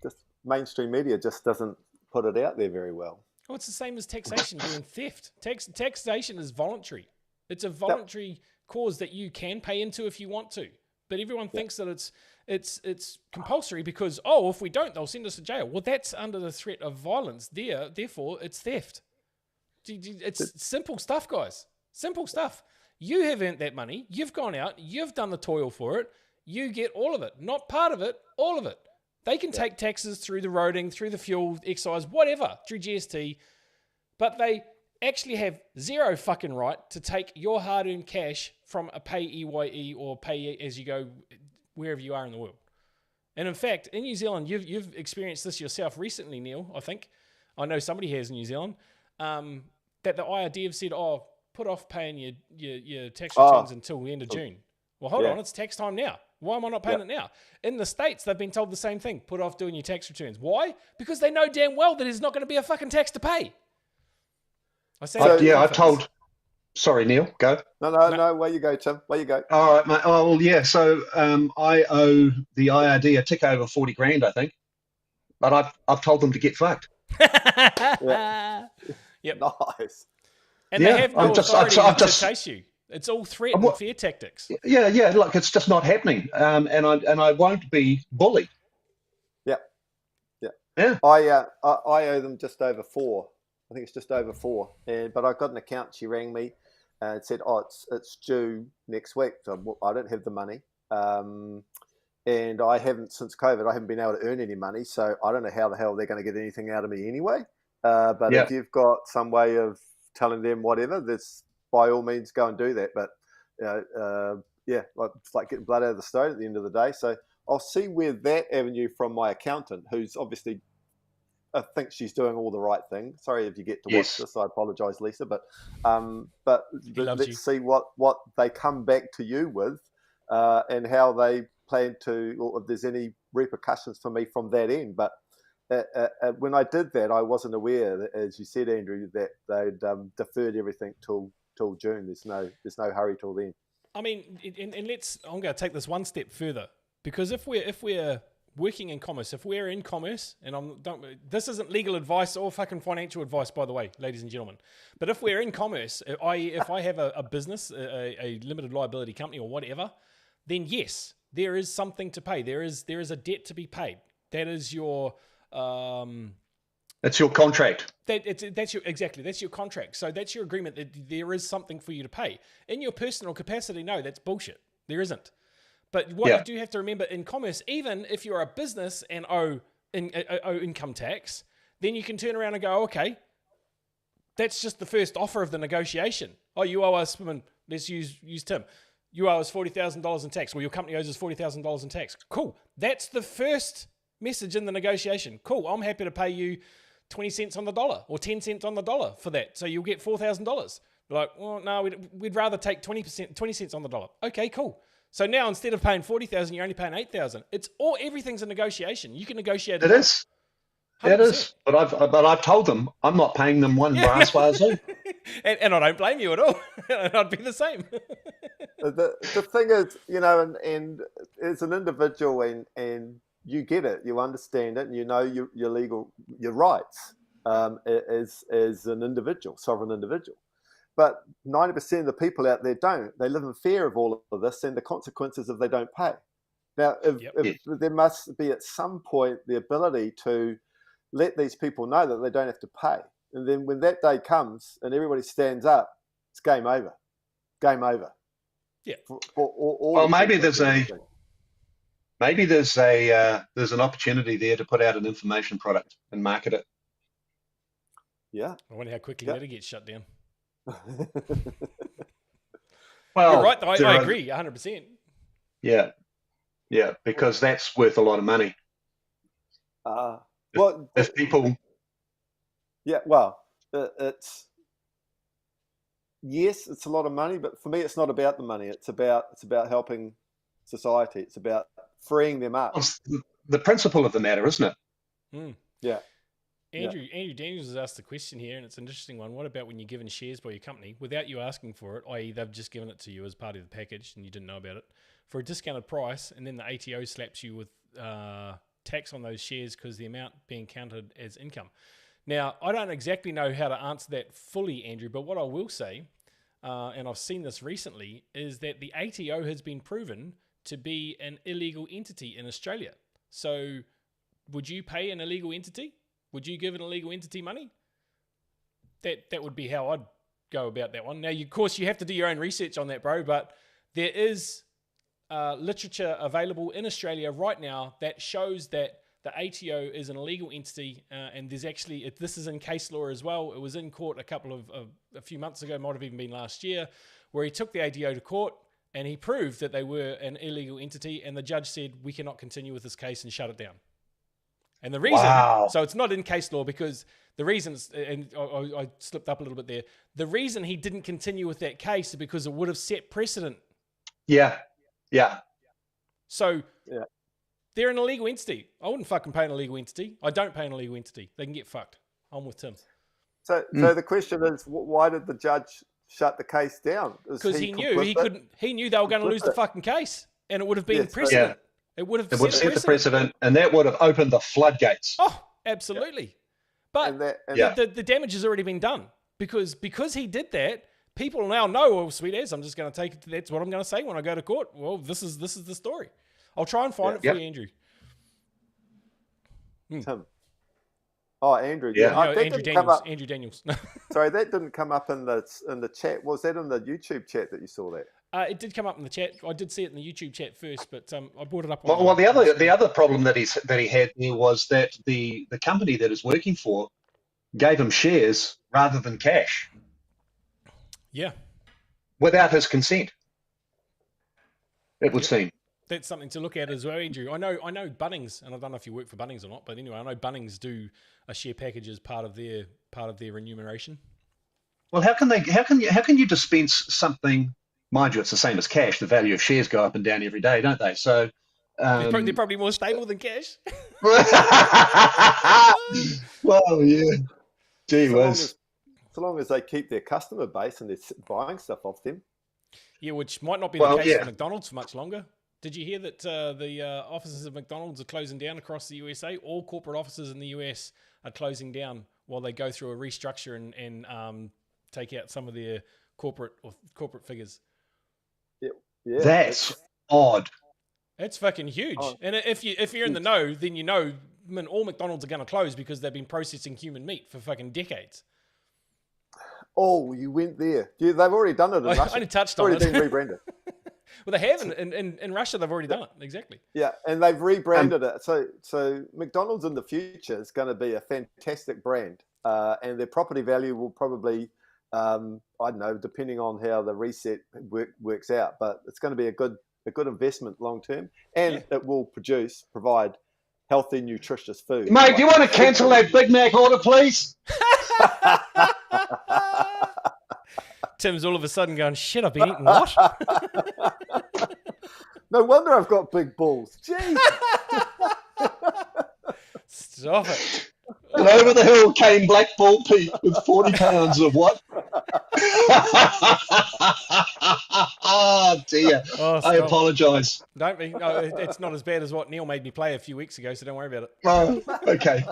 Just mainstream media just doesn't put it out there very well. Oh, it's the same as taxation being theft. Taxation is voluntary. It's a voluntary cause that you can pay into if you want to. But everyone thinks that it's compulsory because, if we don't, they'll send us to jail. Well, that's under the threat of violence there. Therefore, it's theft. It's simple stuff, guys. Simple stuff. You have earned that money. You've gone out. You've done the toil for it. You get all of it. Not part of it, all of it. They can take taxes through the roading, through the fuel, excise, whatever, through GST, but they actually have zero fucking right to take your hard-earned cash from a pay-EYE or pay-as-you-go wherever you are in the world. And in fact, in New Zealand, you've experienced this yourself recently, Neil, I think. I know somebody has in New Zealand, that the IRD have said, put off paying your tax returns until the end of June. Well, hold on, it's tax time now. Why am I not paying it now? In the States, they've been told the same thing. Put off doing your tax returns. Why? Because they know damn well that there's not going to be a fucking tax to pay. I told... Sorry, Neil, go. No, where you go, Tim? Where you go? All right, mate. Oh, well, yeah, so I owe the IRD a tick over 40 grand, I think. But I've told them to get fucked. Yep. Nice. And they have no authority to chase you. It's all threat and fear tactics. Yeah, like it's just not happening. And I won't be bullied. Yeah. I owe them just over 4. I think it's just over 4. But I got an account. She rang me and said, it's due next week. So I don't have the money. And I haven't, since COVID, I haven't been able to earn any money. So I don't know how the hell they're going to get anything out of me anyway. But if you've got some way of telling them whatever, this by all means go and do that. But it's like getting blood out of the stone at the end of the day. So I'll see where that avenue from my accountant, who's obviously, I think she's doing all the right thing. Sorry if you get to watch this, I apologise, Lisa. But let's see what they come back to you with, and how they plan to, or if there's any repercussions for me from that end. But when I did that, I wasn't aware that, as you said, Andrew, that they'd deferred everything till June. There's no hurry till then. I mean, and I'm going to take this one step further, because if we're working in commerce, if we're in commerce, and this isn't legal advice or fucking financial advice, by the way, ladies and gentlemen, but if we're in commerce, if I have a business, a limited liability company or whatever, then yes, there is something to pay. There is a debt to be paid. That is your that's your contract. That's your contract. So that's your agreement that there is something for you to pay. In your personal capacity, no, that's bullshit. There isn't. But what you do have to remember in commerce, even if you're a business and owe income tax, then you can turn around and go, okay, that's just the first offer of the negotiation. Oh, you owe us, let's use Tim. You owe us $40,000 in tax. Well, your company owes us $40,000 in tax. Cool. That's the first message in the negotiation. Cool. I'm happy to pay you 20 cents on the dollar or 10 cents on the dollar for that. So you'll get $4,000. Like, well, no, we'd rather take 20 cents on the dollar. Okay, cool. So now instead of paying 40,000, you're only paying 8,000. Everything's a negotiation. You can negotiate. It is. 100%. It is. But I've told them I'm not paying them one brass wazoo. and I don't blame you at all. I'd be the same. The thing is, and as an individual, and you get it, you understand it, and you know your rights as an individual, sovereign individual. But 90% of the people out there don't. They live in fear of all of this and the consequences if they don't pay. Now, if there must be at some point the ability to let these people know that they don't have to pay. And then when that day comes and everybody stands up, it's game over. Game over. Yeah. Maybe there's an opportunity there to put out an information product and market it. Yeah. I wonder how quickly that'll get shut down. Well, you're right, though. I agree 100%. Yeah, because that's worth a lot of money. If people... Yeah, well, it's... Yes, it's a lot of money, but for me, it's not about the money. It's about helping society. It's about freeing them up. It's the principle of the matter, isn't it? Mm. Yeah. Andrew Daniels has asked the question here, and it's an interesting one. What about when you're given shares by your company without you asking for it, i.e. they've just given it to you as part of the package and you didn't know about it, for a discounted price, and then the ATO slaps you with tax on those shares because the amount being counted as income? Now, I don't exactly know how to answer that fully, Andrew, but what I will say, and I've seen this recently, is that the ATO has been proven to be an illegal entity in Australia. So would you pay an illegal entity? Would you give an illegal entity money? That would be how I'd go about that one. Now, of course, you have to do your own research on that, bro, but there is literature available in Australia right now that shows that the ATO is an illegal entity, and there's actually, this is in case law as well. It was in court a few months ago, might have even been last year, where he took the ATO to court and he proved that they were an illegal entity, and the judge said, we cannot continue with this case and shut it down. And the reason, so it's not in case law because the reasons, and I slipped up a little bit there, the reason he didn't continue with that case is because it would have set precedent. Yeah. So they're an illegal entity. I wouldn't fucking pay an illegal entity. I don't pay an illegal entity. They can get fucked. I'm with Tim. So the question is, why did the judge shut the case down? Because he knew he knew they were going to lose the fucking case, and it would have been precedent. It would have set the precedent, and that would have opened the floodgates. Oh, absolutely. But the damage has already been done because he did that. People now know, well, sweet as, I'm just going to take it. That's what I'm going to say when I go to court. Well, this is the story. I'll try and find it for you, Andrew. Tim. Oh, Andrew. Yeah. No, Andrew Daniels. Sorry, that didn't come up in the chat. Was that in the YouTube chat that you saw that? It did come up in the chat. I did see it in the YouTube chat first, but I brought it up. Well, the other problem that he had there was that the company that he's working for gave him shares rather than cash. Yeah. Without his consent, it would seem. That's something to look at as well, Andrew. I know Bunnings, and I don't know if you work for Bunnings or not, but anyway, I know Bunnings do a share package as part of their remuneration. Well, how can you dispense something? Mind you, it's the same as cash. The value of shares go up and down every day, don't they? So they're probably more stable than cash. Well, yeah. Gee whiz. So long as they keep their customer base and they're buying stuff off them. Yeah, which might not be the case for McDonald's for much longer. Did you hear that the offices of McDonald's are closing down across the USA? All corporate offices in the US are closing down while they go through a restructure and take out some of their corporate figures. Yeah. That's odd. It's fucking huge. Oh. And if you're in the know, then you know all McDonald's are going to close because they've been processing human meat for fucking decades. Oh, you went there. They've already done it in Russia. I only touched on it. It's already been rebranded. Well, they have. In Russia, they've already done it. Exactly. Yeah, and they've rebranded it. So McDonald's in the future is going to be a fantastic brand. And their property value will probably, I don't know, depending on how the reset works out. But it's going to be a good investment long term. And it will provide healthy, nutritious food. Mate, do you want to cancel that Big Mac order, please? Tim's all of a sudden going, shit, I've been eating what? No wonder I've got big balls. Jeez. Stop it. And over the hill came Black Bull Pete with 40 pounds of what? Oh, dear. I apologise. Don't be. No, it's not as bad as what Neil made me play a few weeks ago, so don't worry about it. Oh, okay.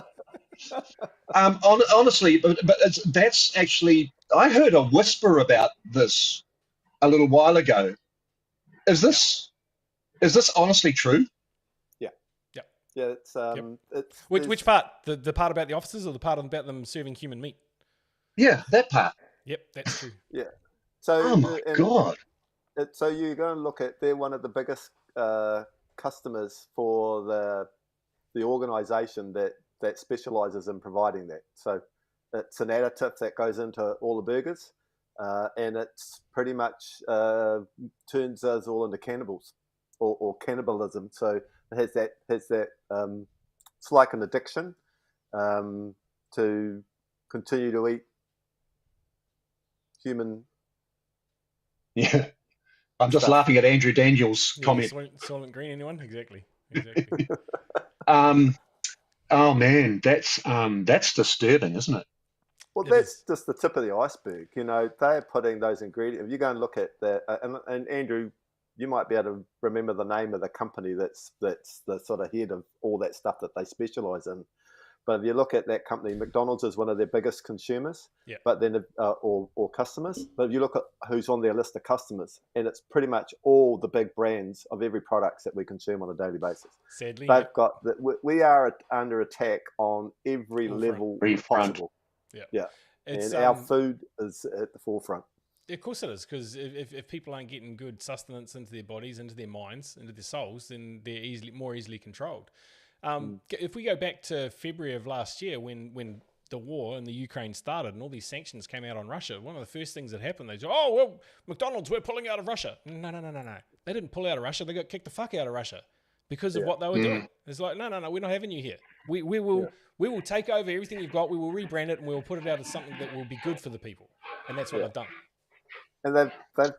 Honestly, but that's actually, I heard a whisper about this a little while ago. Is this honestly true? Yeah, it's which part? The part about the officers or the part about them serving human meat? Yeah, that part. Yep, that's true. Yeah. So oh my God. So you're going to look at, they're one of the biggest customers for the organisation that specialises in providing that. So it's an additive that goes into all the burgers, and it's pretty much turns us all into cannibals or cannibalism. So it has that it's like an addiction to continue to eat human. Yeah. I'm just stuff. laughing at Andrew Daniels' comment. Soylent Green, anyone? Exactly. Oh man, that's disturbing, isn't it? Well, that's just the tip of the iceberg. You know, they're putting those ingredients. If you go and look at that, and Andrew, you might be able to remember the name of the company that's the sort of head of all that stuff that they specialize in. But if you look at that company, McDonald's is one of their biggest consumers, but then or customers. But if you look at who's on their list of customers, and it's pretty much all the big brands of every products that we consume on a daily basis. Sadly, they've got that. We are under attack on every level possible. Yeah, and our food is at the forefront. Of course it is, because if people aren't getting good sustenance into their bodies, into their minds, into their souls, then they're more easily controlled. If we go back to February of last year, when the war in the Ukraine started and all these sanctions came out on Russia, one of the first things that happened, they said, "Oh, well, McDonald's, we're pulling out of Russia." No. They didn't pull out of Russia. They got kicked the fuck out of Russia because of what they were doing. It's like, no, we're not having you here. We will take over everything you've got. We will rebrand it and we will put it out as something that will be good for the people. And that's what they've done. And they've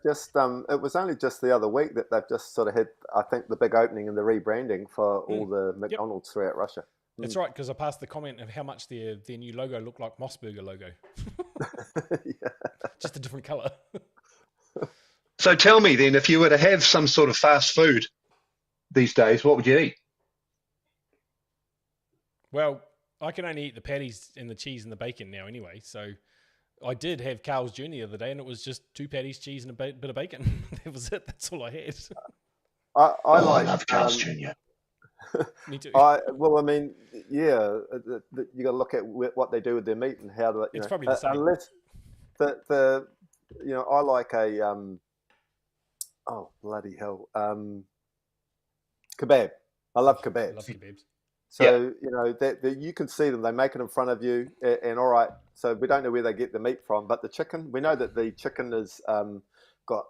just, it was only just the other week that they've just sort of had, I think, the big opening and the rebranding for all the McDonald's throughout Russia. That's right, because I passed the comment of how much their new logo looked like Mossburger logo. Just a different colour. So tell me then, if you were to have some sort of fast food these days, what would you eat? Well, I can only eat the patties and the cheese and the bacon now anyway, so... I did have Carl's Jr. the other day, and it was just 2 patties, cheese, and a bit of bacon. That was it. That's all I had. I love Carl's Jr. Me too. Well, I mean, yeah, you got to look at what they do with their meat and how to. It's probably the same. Unless I like a oh bloody hell, kebab. I love kebabs. I love kebabs. So, that you can see them, they make it in front of you, and all right, so we don't know where they get the meat from, but the chicken, we know that the chicken has got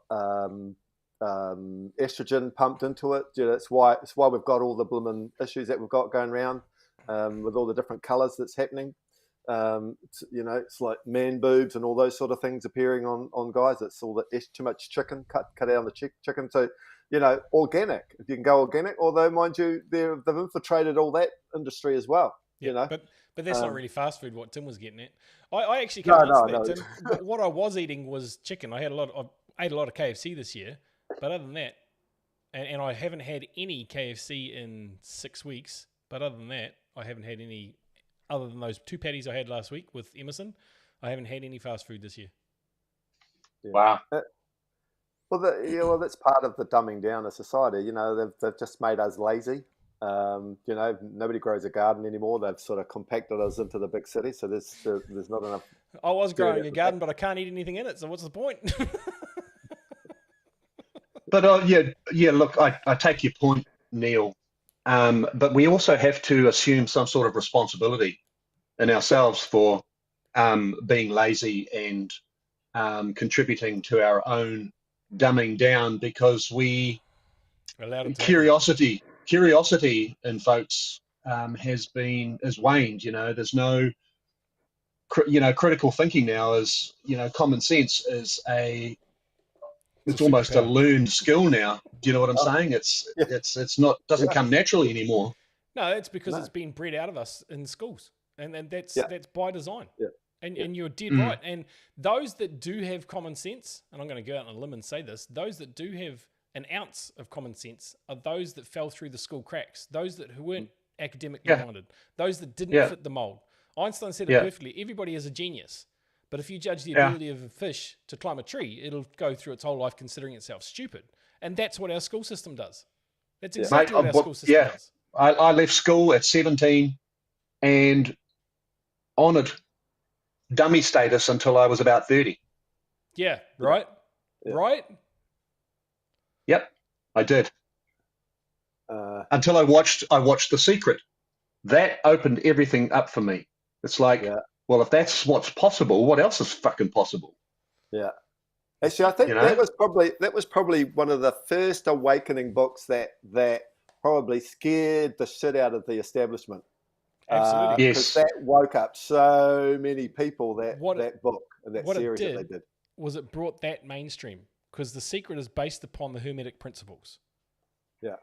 estrogen pumped into it. It's why we've got all the blooming issues that we've got going around with all the different colours that's happening. It's like man boobs and all those sort of things appearing on guys. It's all the too much chicken, cut out on the chicken. So, organic, if you can go organic, although, mind you, they've infiltrated all that industry as well, But that's not really fast food, what Tim was getting at. I actually can't answer that, Tim. But what I was eating was chicken. I ate a lot of KFC this year, but other than that, and I haven't had any KFC in 6 weeks, but other than that, I haven't had any, other than those 2 patties I had last week with Emerson, I haven't had any fast food this year. Yeah. Wow. Well, that's part of the dumbing down of society. They've just made us lazy. Nobody grows a garden anymore. They've sort of compacted us into the big city, so there's not enough. I was growing a garden, but I can't eat anything in it. So what's the point? But look, I take your point, Neil. But we also have to assume some sort of responsibility in ourselves for being lazy and contributing to our own dumbing down, because curiosity in folks has waned. There's no critical thinking now. Is common sense is it's almost a learned skill now. Do you know what I'm saying? It's not, doesn't come naturally anymore. No, it's because it's been bred out of us in schools, and that's by design. Yeah. And you're dead right. And those that do have common sense, and I'm going to go out on a limb and say this, those that do have an ounce of common sense are those that fell through the school cracks, those that who weren't academically minded, those that didn't fit the mold. Einstein said it perfectly. Everybody is a genius. But if you judge the ability of a fish to climb a tree, it'll go through its whole life considering itself stupid. And that's what our school system does. That's exactly what our school system does. I left school at 17 and honoured dummy status until I was about 30. Yeah, right? Yeah. Right? Yep, I did. Until I watched The Secret. That opened everything up for me. It's like, well, if that's what's possible, what else is fucking possible? Yeah. Actually, I think You know? that was probably one of the first awakening books that probably scared the shit out of the establishment. Absolutely. Because Yes. that woke up so many people, that book and that what series it that they did. Was it brought that mainstream, because The Secret is based upon the Hermetic Principles. Yeah.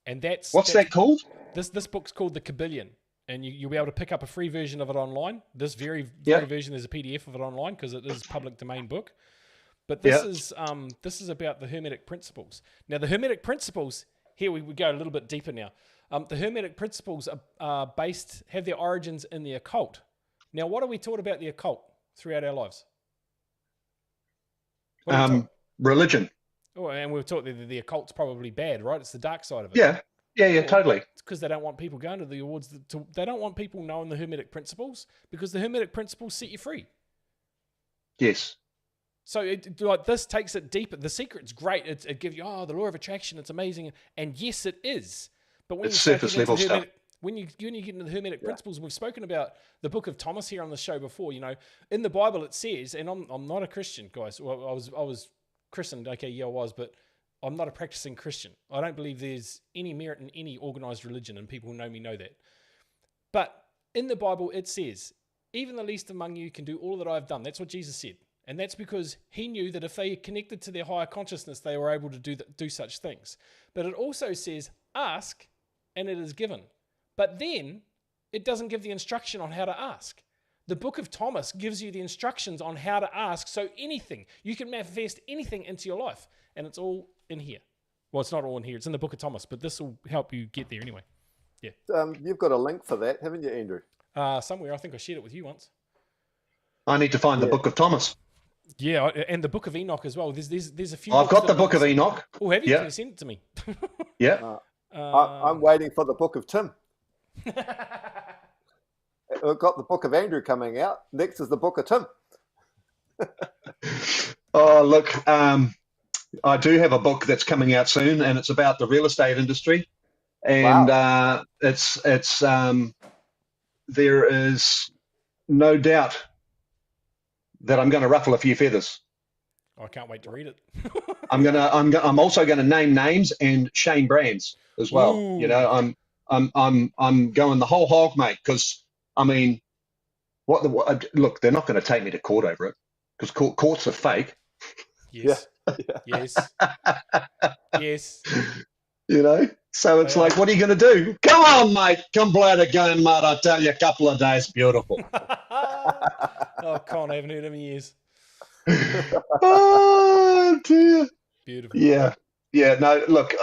And that's that called? This book's called The Kabillion, and you'll be able to pick up a free version of it online. This very version, there's a PDF of it online because it is a public domain book. But this is about the Hermetic Principles. Now, the Hermetic Principles, here we go a little bit deeper now. The Hermetic Principles are have their origins in the occult. Now, what are we taught about the occult throughout our lives? Religion. Oh, and we're taught that the occult's probably bad, right? It's the dark side of it. Yeah, totally. It's because they don't want people going to the awards. They don't want people knowing the Hermetic Principles, because the Hermetic Principles set you free. Yes. So this takes it deeper. The Secret's great. It gives you, the law of attraction. It's amazing. And yes, it is. But when It's surface level stuff. When you get into the Hermetic Principles, and we've spoken about the Book of Thomas here on the show before. You know, in the Bible it says, and I'm not a Christian, guys. Well, I was christened. Okay, yeah, I was, but I'm not a practicing Christian. I don't believe there's any merit in any organized religion, and people who know me know that. But in the Bible it says, even the least among you can do all that I've done. That's what Jesus said. And that's because he knew that if they connected to their higher consciousness, they were able to do such things. But it also says, ask, and it is given. But then it doesn't give the instruction on how to ask. The Book of Thomas gives you the instructions on how to ask. So anything, you can manifest anything into your life. And it's all in here. Well, it's not all in here. It's in the Book of Thomas, but this will help you get there anyway. Yeah. You've got a link for that, haven't you, Andrew? Somewhere. I think I shared it with you once. I need to find the Book of Thomas. Yeah, and the Book of Enoch as well. There's a few. I've got the Book of Enoch. Oh, have you? Can you send it to me? Yeah. I'm waiting for the Book of Tim. We've got the Book of Andrew coming out. Next is the Book of Tim. Oh, look, I do have a book that's coming out soon, and it's about the real estate industry. And there is no doubt that I'm going to ruffle a few feathers. I can't wait to read it. I'm also going to name names and shame brands as well. Ooh. You know, I'm going the whole hog, mate. Because I mean, look, they're not going to take me to court over it, because courts are fake. Yes. Yes. Yes. You know, so it's like, what are you going to do? Come on, mate. Come play the game, mate. I tell you, a couple of days, beautiful. Oh, Con, I haven't heard him in years. Oh, dear. Beautiful. Yeah. No, look,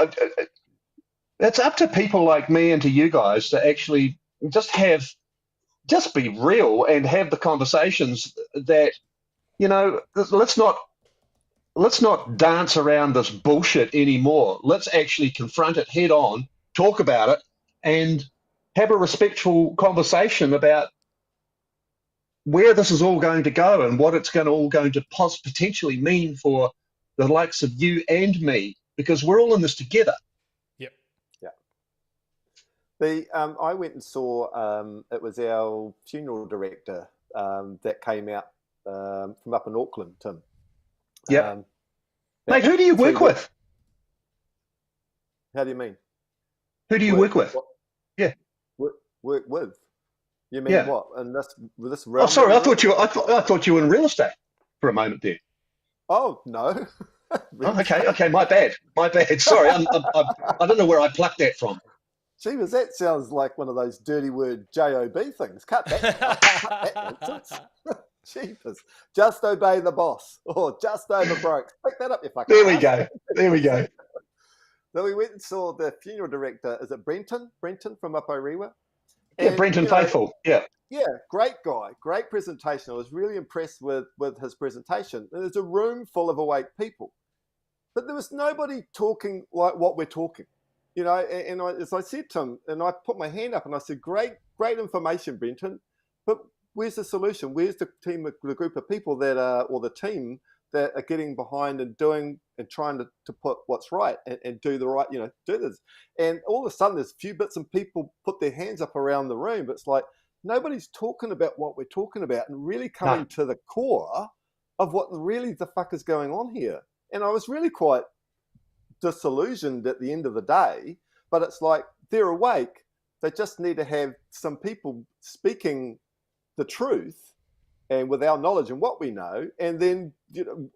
it's up to people like me and to you guys to actually just be real and have the conversations that, you know, let's not dance around this bullshit anymore. Let's actually confront it head on, talk about it, and have a respectful conversation about where this is all going to go and what it's all going to potentially mean for the likes of you and me, because we're all in this together. Yep. Yeah. I went and saw, it was our funeral director that came out from up in Auckland, Tim. Yeah. Mate, who do you work with? How do you mean? Who do you work with? What? Yeah. Work with? You mean what? And this realm? Oh, sorry. I thought you were in real estate for a moment there. Oh no. Oh, okay. My bad. Sorry. I don't know where I plucked that from. Jeebus, that sounds like one of those dirty word JOB things. Cut that nonsense. Jeepers. Just obey the boss. Or just over broke. Pick that up, you fucking There we go. So we went and saw the funeral director. Is it Brenton? Brenton from Upper Rewa? Yeah, Brenton Faithful. Yeah. Yeah, great guy. Great presentation. I was really impressed with his presentation. And there's a room full of awake people. But there was nobody talking like what we're talking. You know, and as I said to him, and I put my hand up and I said, great information, Brenton, but where's the solution? Where's the group of people that are, or the team that are getting behind and doing and trying to put what's right and do the right, do this. And all of a sudden there's a few bits and people put their hands up around the room, but it's like, nobody's talking about what we're talking about and really coming to the core of what really the fuck is going on here. And I was really quite disillusioned at the end of the day, but it's like they're awake. They just need to have some people speaking the truth and with our knowledge and what we know, and then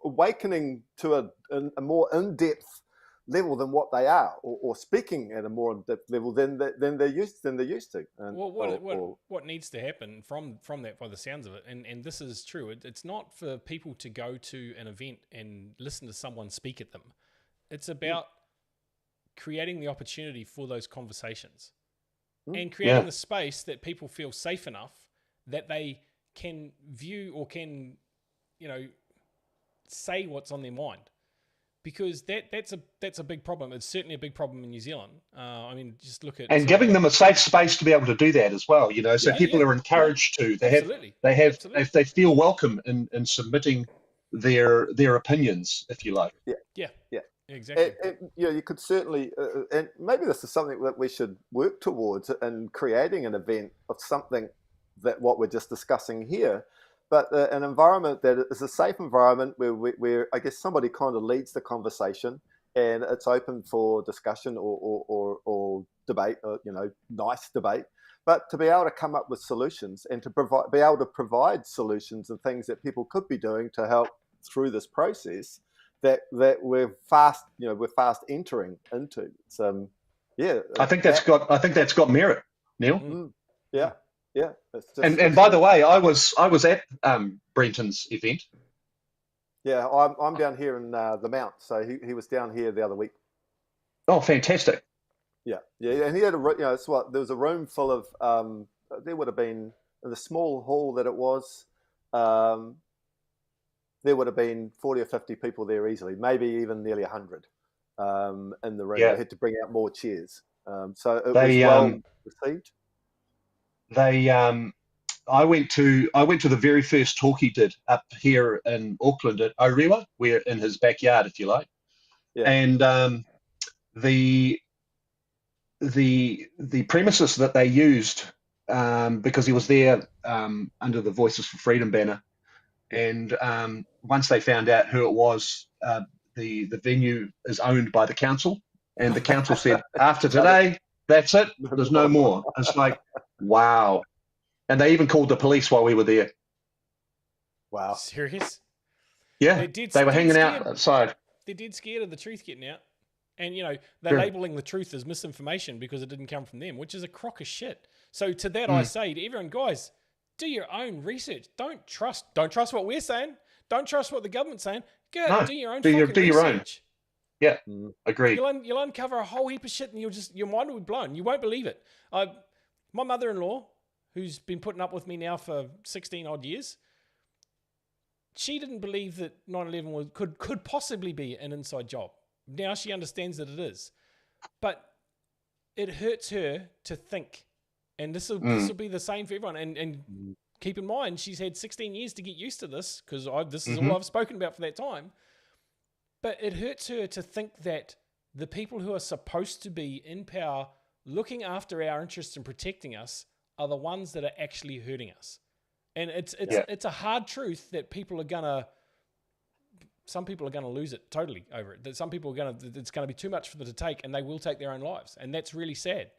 awakening to a more in-depth level than what they are, or speaking at a more in-depth level than they're used to. And, what needs to happen from that, by the sounds of it, and this is true, it's not for people to go to an event and listen to someone speak at them. It's about creating the opportunity for those conversations and creating the space that people feel safe enough that they can view or can, say what's on their mind. Because that's a big problem. It's certainly a big problem in New Zealand. I mean, just look at giving them a safe space to be able to do that as well. So people are encouraged to. They feel welcome in submitting their opinions, if you like. Yeah. Exactly. And you could certainly, and maybe this is something that we should work towards in creating an event of something that what we're just discussing here. But an environment that is a safe environment where I guess somebody kind of leads the conversation and it's open for discussion or debate, nice debate. But to be able to come up with solutions and to be able to provide solutions and things that people could be doing to help through this process that we're fast entering into. So, I think that's got merit, Neil. Yeah. Yeah, and by the way, I was at Brenton's event. Yeah, I'm down here in the Mount, so he was down here the other week. Oh, fantastic! Yeah, and he had there was a room full of there would have been in the small hall that it was. There would have been 40 or 50 people there easily, maybe even nearly 100 in the room. They had to bring out more chairs, so it was well received. I went to the very first talk he did up here in Auckland at Orewa, where in his backyard, if you like. Yeah. And the premises that they used, because he was there under the Voices for Freedom banner, and once they found out who it was, the venue is owned by the council, and the council said, after today, that's it. There's no more. It's like, wow. And they even called the police while we were there. Wow. Serious? Yeah. They were hanging out outside. They're dead scared of the truth getting out. And, they're labeling the truth as misinformation because it didn't come from them, which is a crock of shit. So to that, I say to everyone, guys, do your own research. Don't trust what we're saying. Don't trust what the government's saying. Go out and do your own research. Yeah, agreed. You'll uncover a whole heap of shit, and your mind will be blown. You won't believe it. My mother-in-law, who's been putting up with me now for 16 odd years, she didn't believe that 9/11 could possibly be an inside job. Now she understands that it is, but it hurts her to think, and this will be the same for everyone. And keep in mind, she's had 16 years to get used to this because this is all I've spoken about for that time. But it hurts her to think that the people who are supposed to be in power, looking after our interests and protecting us, are the ones that are actually hurting us. And it's a hard truth that some people are gonna lose it totally over it. That some people it's gonna be too much for them to take, and they will take their own lives, and that's really sad.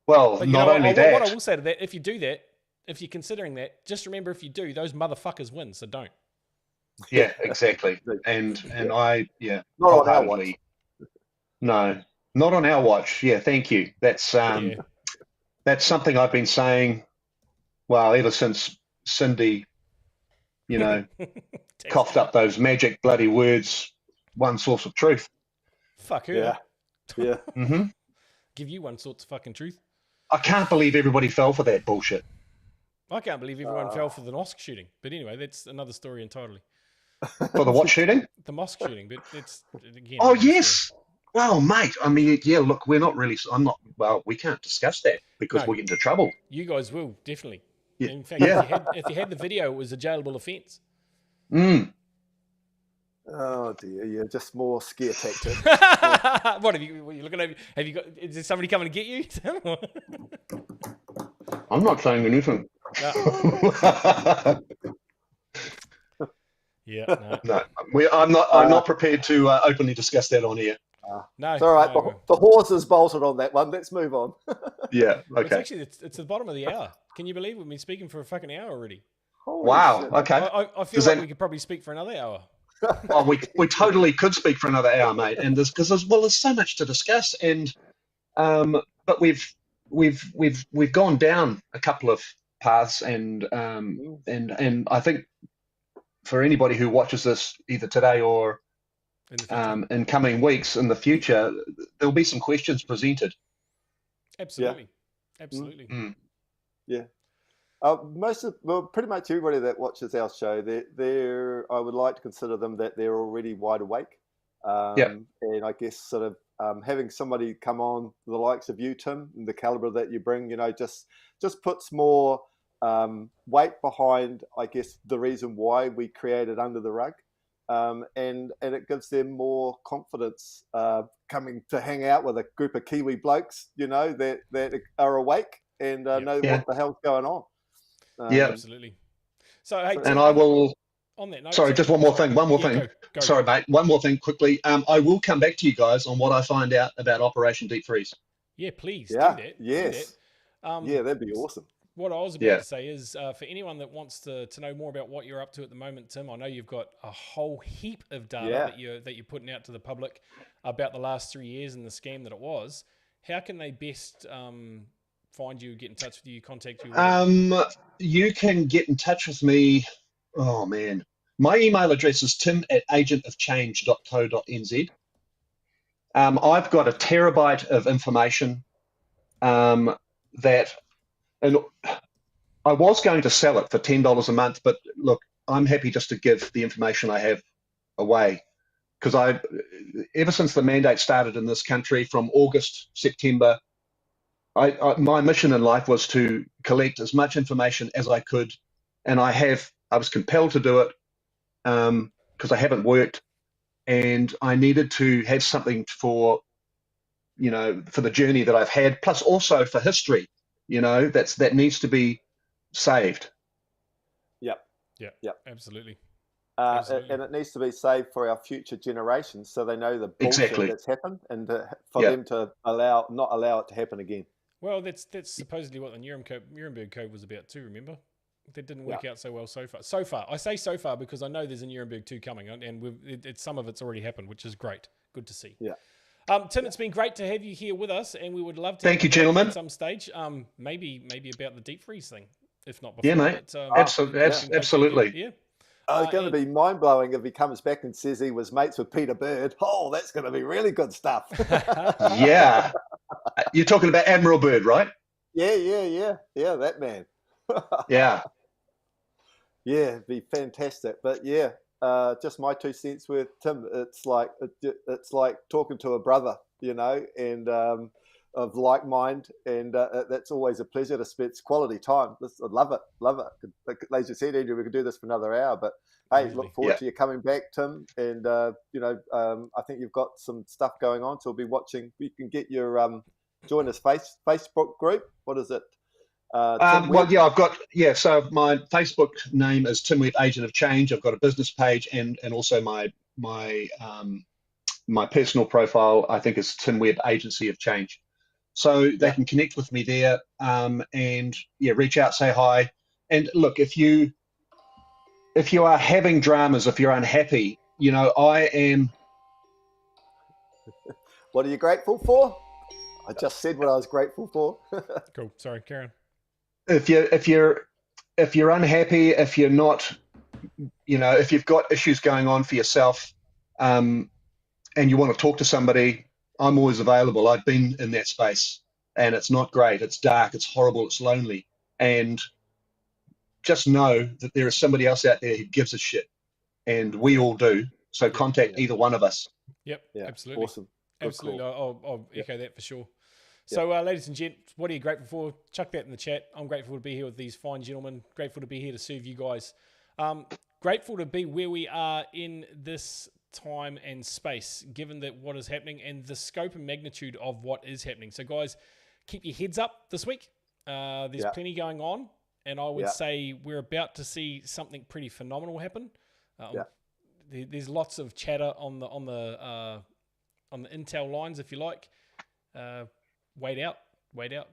Well, but not only that. What I will say to that, if you do that, if you're considering that, just remember, if you do, those motherfuckers win. So don't. Yeah, exactly. And not on our watch. No, not on our watch. Yeah, thank you. That's that's something I've been saying, well, ever since Cindy, coughed up those magic bloody words, one source of truth. Fuck her. Yeah. Give you one source of fucking truth. I can't believe everybody fell for that bullshit. I can't believe everyone fell for the mosque shooting. But anyway, that's another story entirely. For the what shooting? The mosque shooting, but it's again. Oh yes. Well, mate. I mean, yeah. Look, we're not really. I'm not. Well, we can't discuss that because we'll get into trouble. You guys will definitely. Yeah. In fact, if you had the video, it was a jailable offence. Oh dear, yeah, just more scare tactics. What are you looking at? Have you got? Is there somebody coming to get you? I'm not saying anything. No. Yeah, no. No, I'm not prepared to openly discuss that on here. No. It's all right. No. The horse is bolted on that one. Let's move on. Yeah. It's Okay. actually it's the bottom of the hour. Can you believe we've been speaking for a fucking hour already? Holy Wow. shit. Okay. I feel like we could probably speak for another hour. Oh, we totally could speak for another hour, mate. And there's so much to discuss, and but we've gone down a couple of paths, and I think for anybody who watches this either today or in coming weeks in the future, there'll be some questions presented. Absolutely. Absolutely. Yeah. Pretty much everybody that watches our show, I would like to consider them that they're already wide awake. And I guess sort of having somebody come on the likes of you, Tim, and the caliber that you bring, just puts more weight behind, I guess, the reason why we created Under the Rug. And it gives them more confidence coming to hang out with a group of Kiwi blokes, that are awake and know what the hell's going on. Absolutely. So, hey, and I will. On that note, sorry, just one more thing. Go. Sorry, mate. One more thing quickly. I will come back to you guys on what I find out about Operation Deep Freeze. Yeah, please Yeah, do that. yes. Do that. Yeah, that'd be awesome. What I was about to say is, for anyone that wants to know more about what you're up to at the moment, Tim, I know you've got a whole heap of data that you're putting out to the public about the last 3 years and the scam that it was. How can they best find you, get in touch with you, contact you? You can get in touch with me. Oh man, my email address is tim@agentofchange.co.nz. I've got a terabyte of information that, and I was going to sell it for $10 a month, but look, I'm happy just to give the information I have away, because ever since the mandate started in this country from August, September, my mission in life was to collect as much information as I could, and I was compelled to do it because I haven't worked, and I needed to have something for the journey that I've had, plus also for history, that needs to be saved. Yep. Absolutely. And it needs to be saved for our future generations, so they know the bullshit that's happened, and for them to not allow it to happen again. Well, that's supposedly what the Nuremberg Code was about too. Remember, that didn't work out so well so far. So far, I say so far because I know there's a Nuremberg 2 coming, and some of it's already happened, which is great. Good to see. Yeah. Tim, it's been great to have you here with us, and we would love to. Thank you, gentlemen. At some stage, maybe about the deep freeze thing, if not before. Yeah, mate. Absolutely. Yeah. It's going to be mind-blowing if he comes back and says he was mates with Peter Bird. Oh, that's going to be really good stuff. Yeah. You're talking about Admiral Byrd, right? Yeah, that man. Yeah. Yeah, it'd be fantastic. But yeah, just my 2 cents worth, Tim. It's like talking to a brother, and of like mind, and that's always a pleasure to spend quality time. I love it. As you said, Andrew, we could do this for another hour, but hey, look forward to you coming back, Tim. And I think you've got some stuff going on, so we'll be watching. You can get your join us Facebook group. What is it? So I've got So my Facebook name is Tim Webb, Agent of Change. I've got a business page, and also my personal profile, I think, is Tim Webb, Agency of Change. So they can connect with me there, and reach out, say hi. And look, if you are having dramas, if you're unhappy, I am. What are you grateful for? I just said what I was grateful for. Cool. Sorry, Karen. If you're unhappy, if you're not, if you've got issues going on for yourself, and you want to talk to somebody, I'm always available. I've been in that space, and it's not great. It's dark. It's horrible. It's lonely. And just know that there is somebody else out there who gives a shit, and we all do. So contact either one of us. Yep. Absolutely. Awesome. Absolutely. Cool. I'll echo that for sure. So, ladies and gents, what are you grateful for? Chuck that in the chat. I'm grateful to be here with these fine gentlemen. Grateful to be here to serve you guys. Grateful to be where we are in this time and space, given that what is happening and the scope and magnitude of what is happening. So, guys, keep your heads up this week. There's plenty going on, and I would say we're about to see something pretty phenomenal happen. There's lots of chatter on the Intel lines, if you like. Wait out.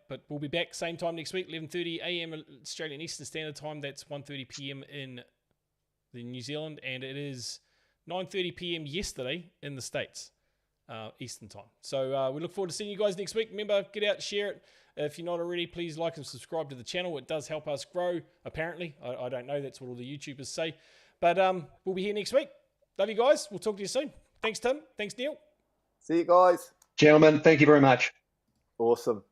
But we'll be back same time next week, 11:30 a.m. Australian Eastern Standard Time. That's 1:30 p.m. in the New Zealand, and it is 9:30 p.m. yesterday in the States, Eastern Time. So we look forward to seeing you guys next week. Remember, get out, share it. If you're not already, please like and subscribe to the channel. It does help us grow, apparently. I don't know. That's what all the YouTubers say. But we'll be here next week. Love you guys. We'll talk to you soon. Thanks, Tim. Thanks, Neil. See you guys. Gentlemen, thank you very much. Awesome.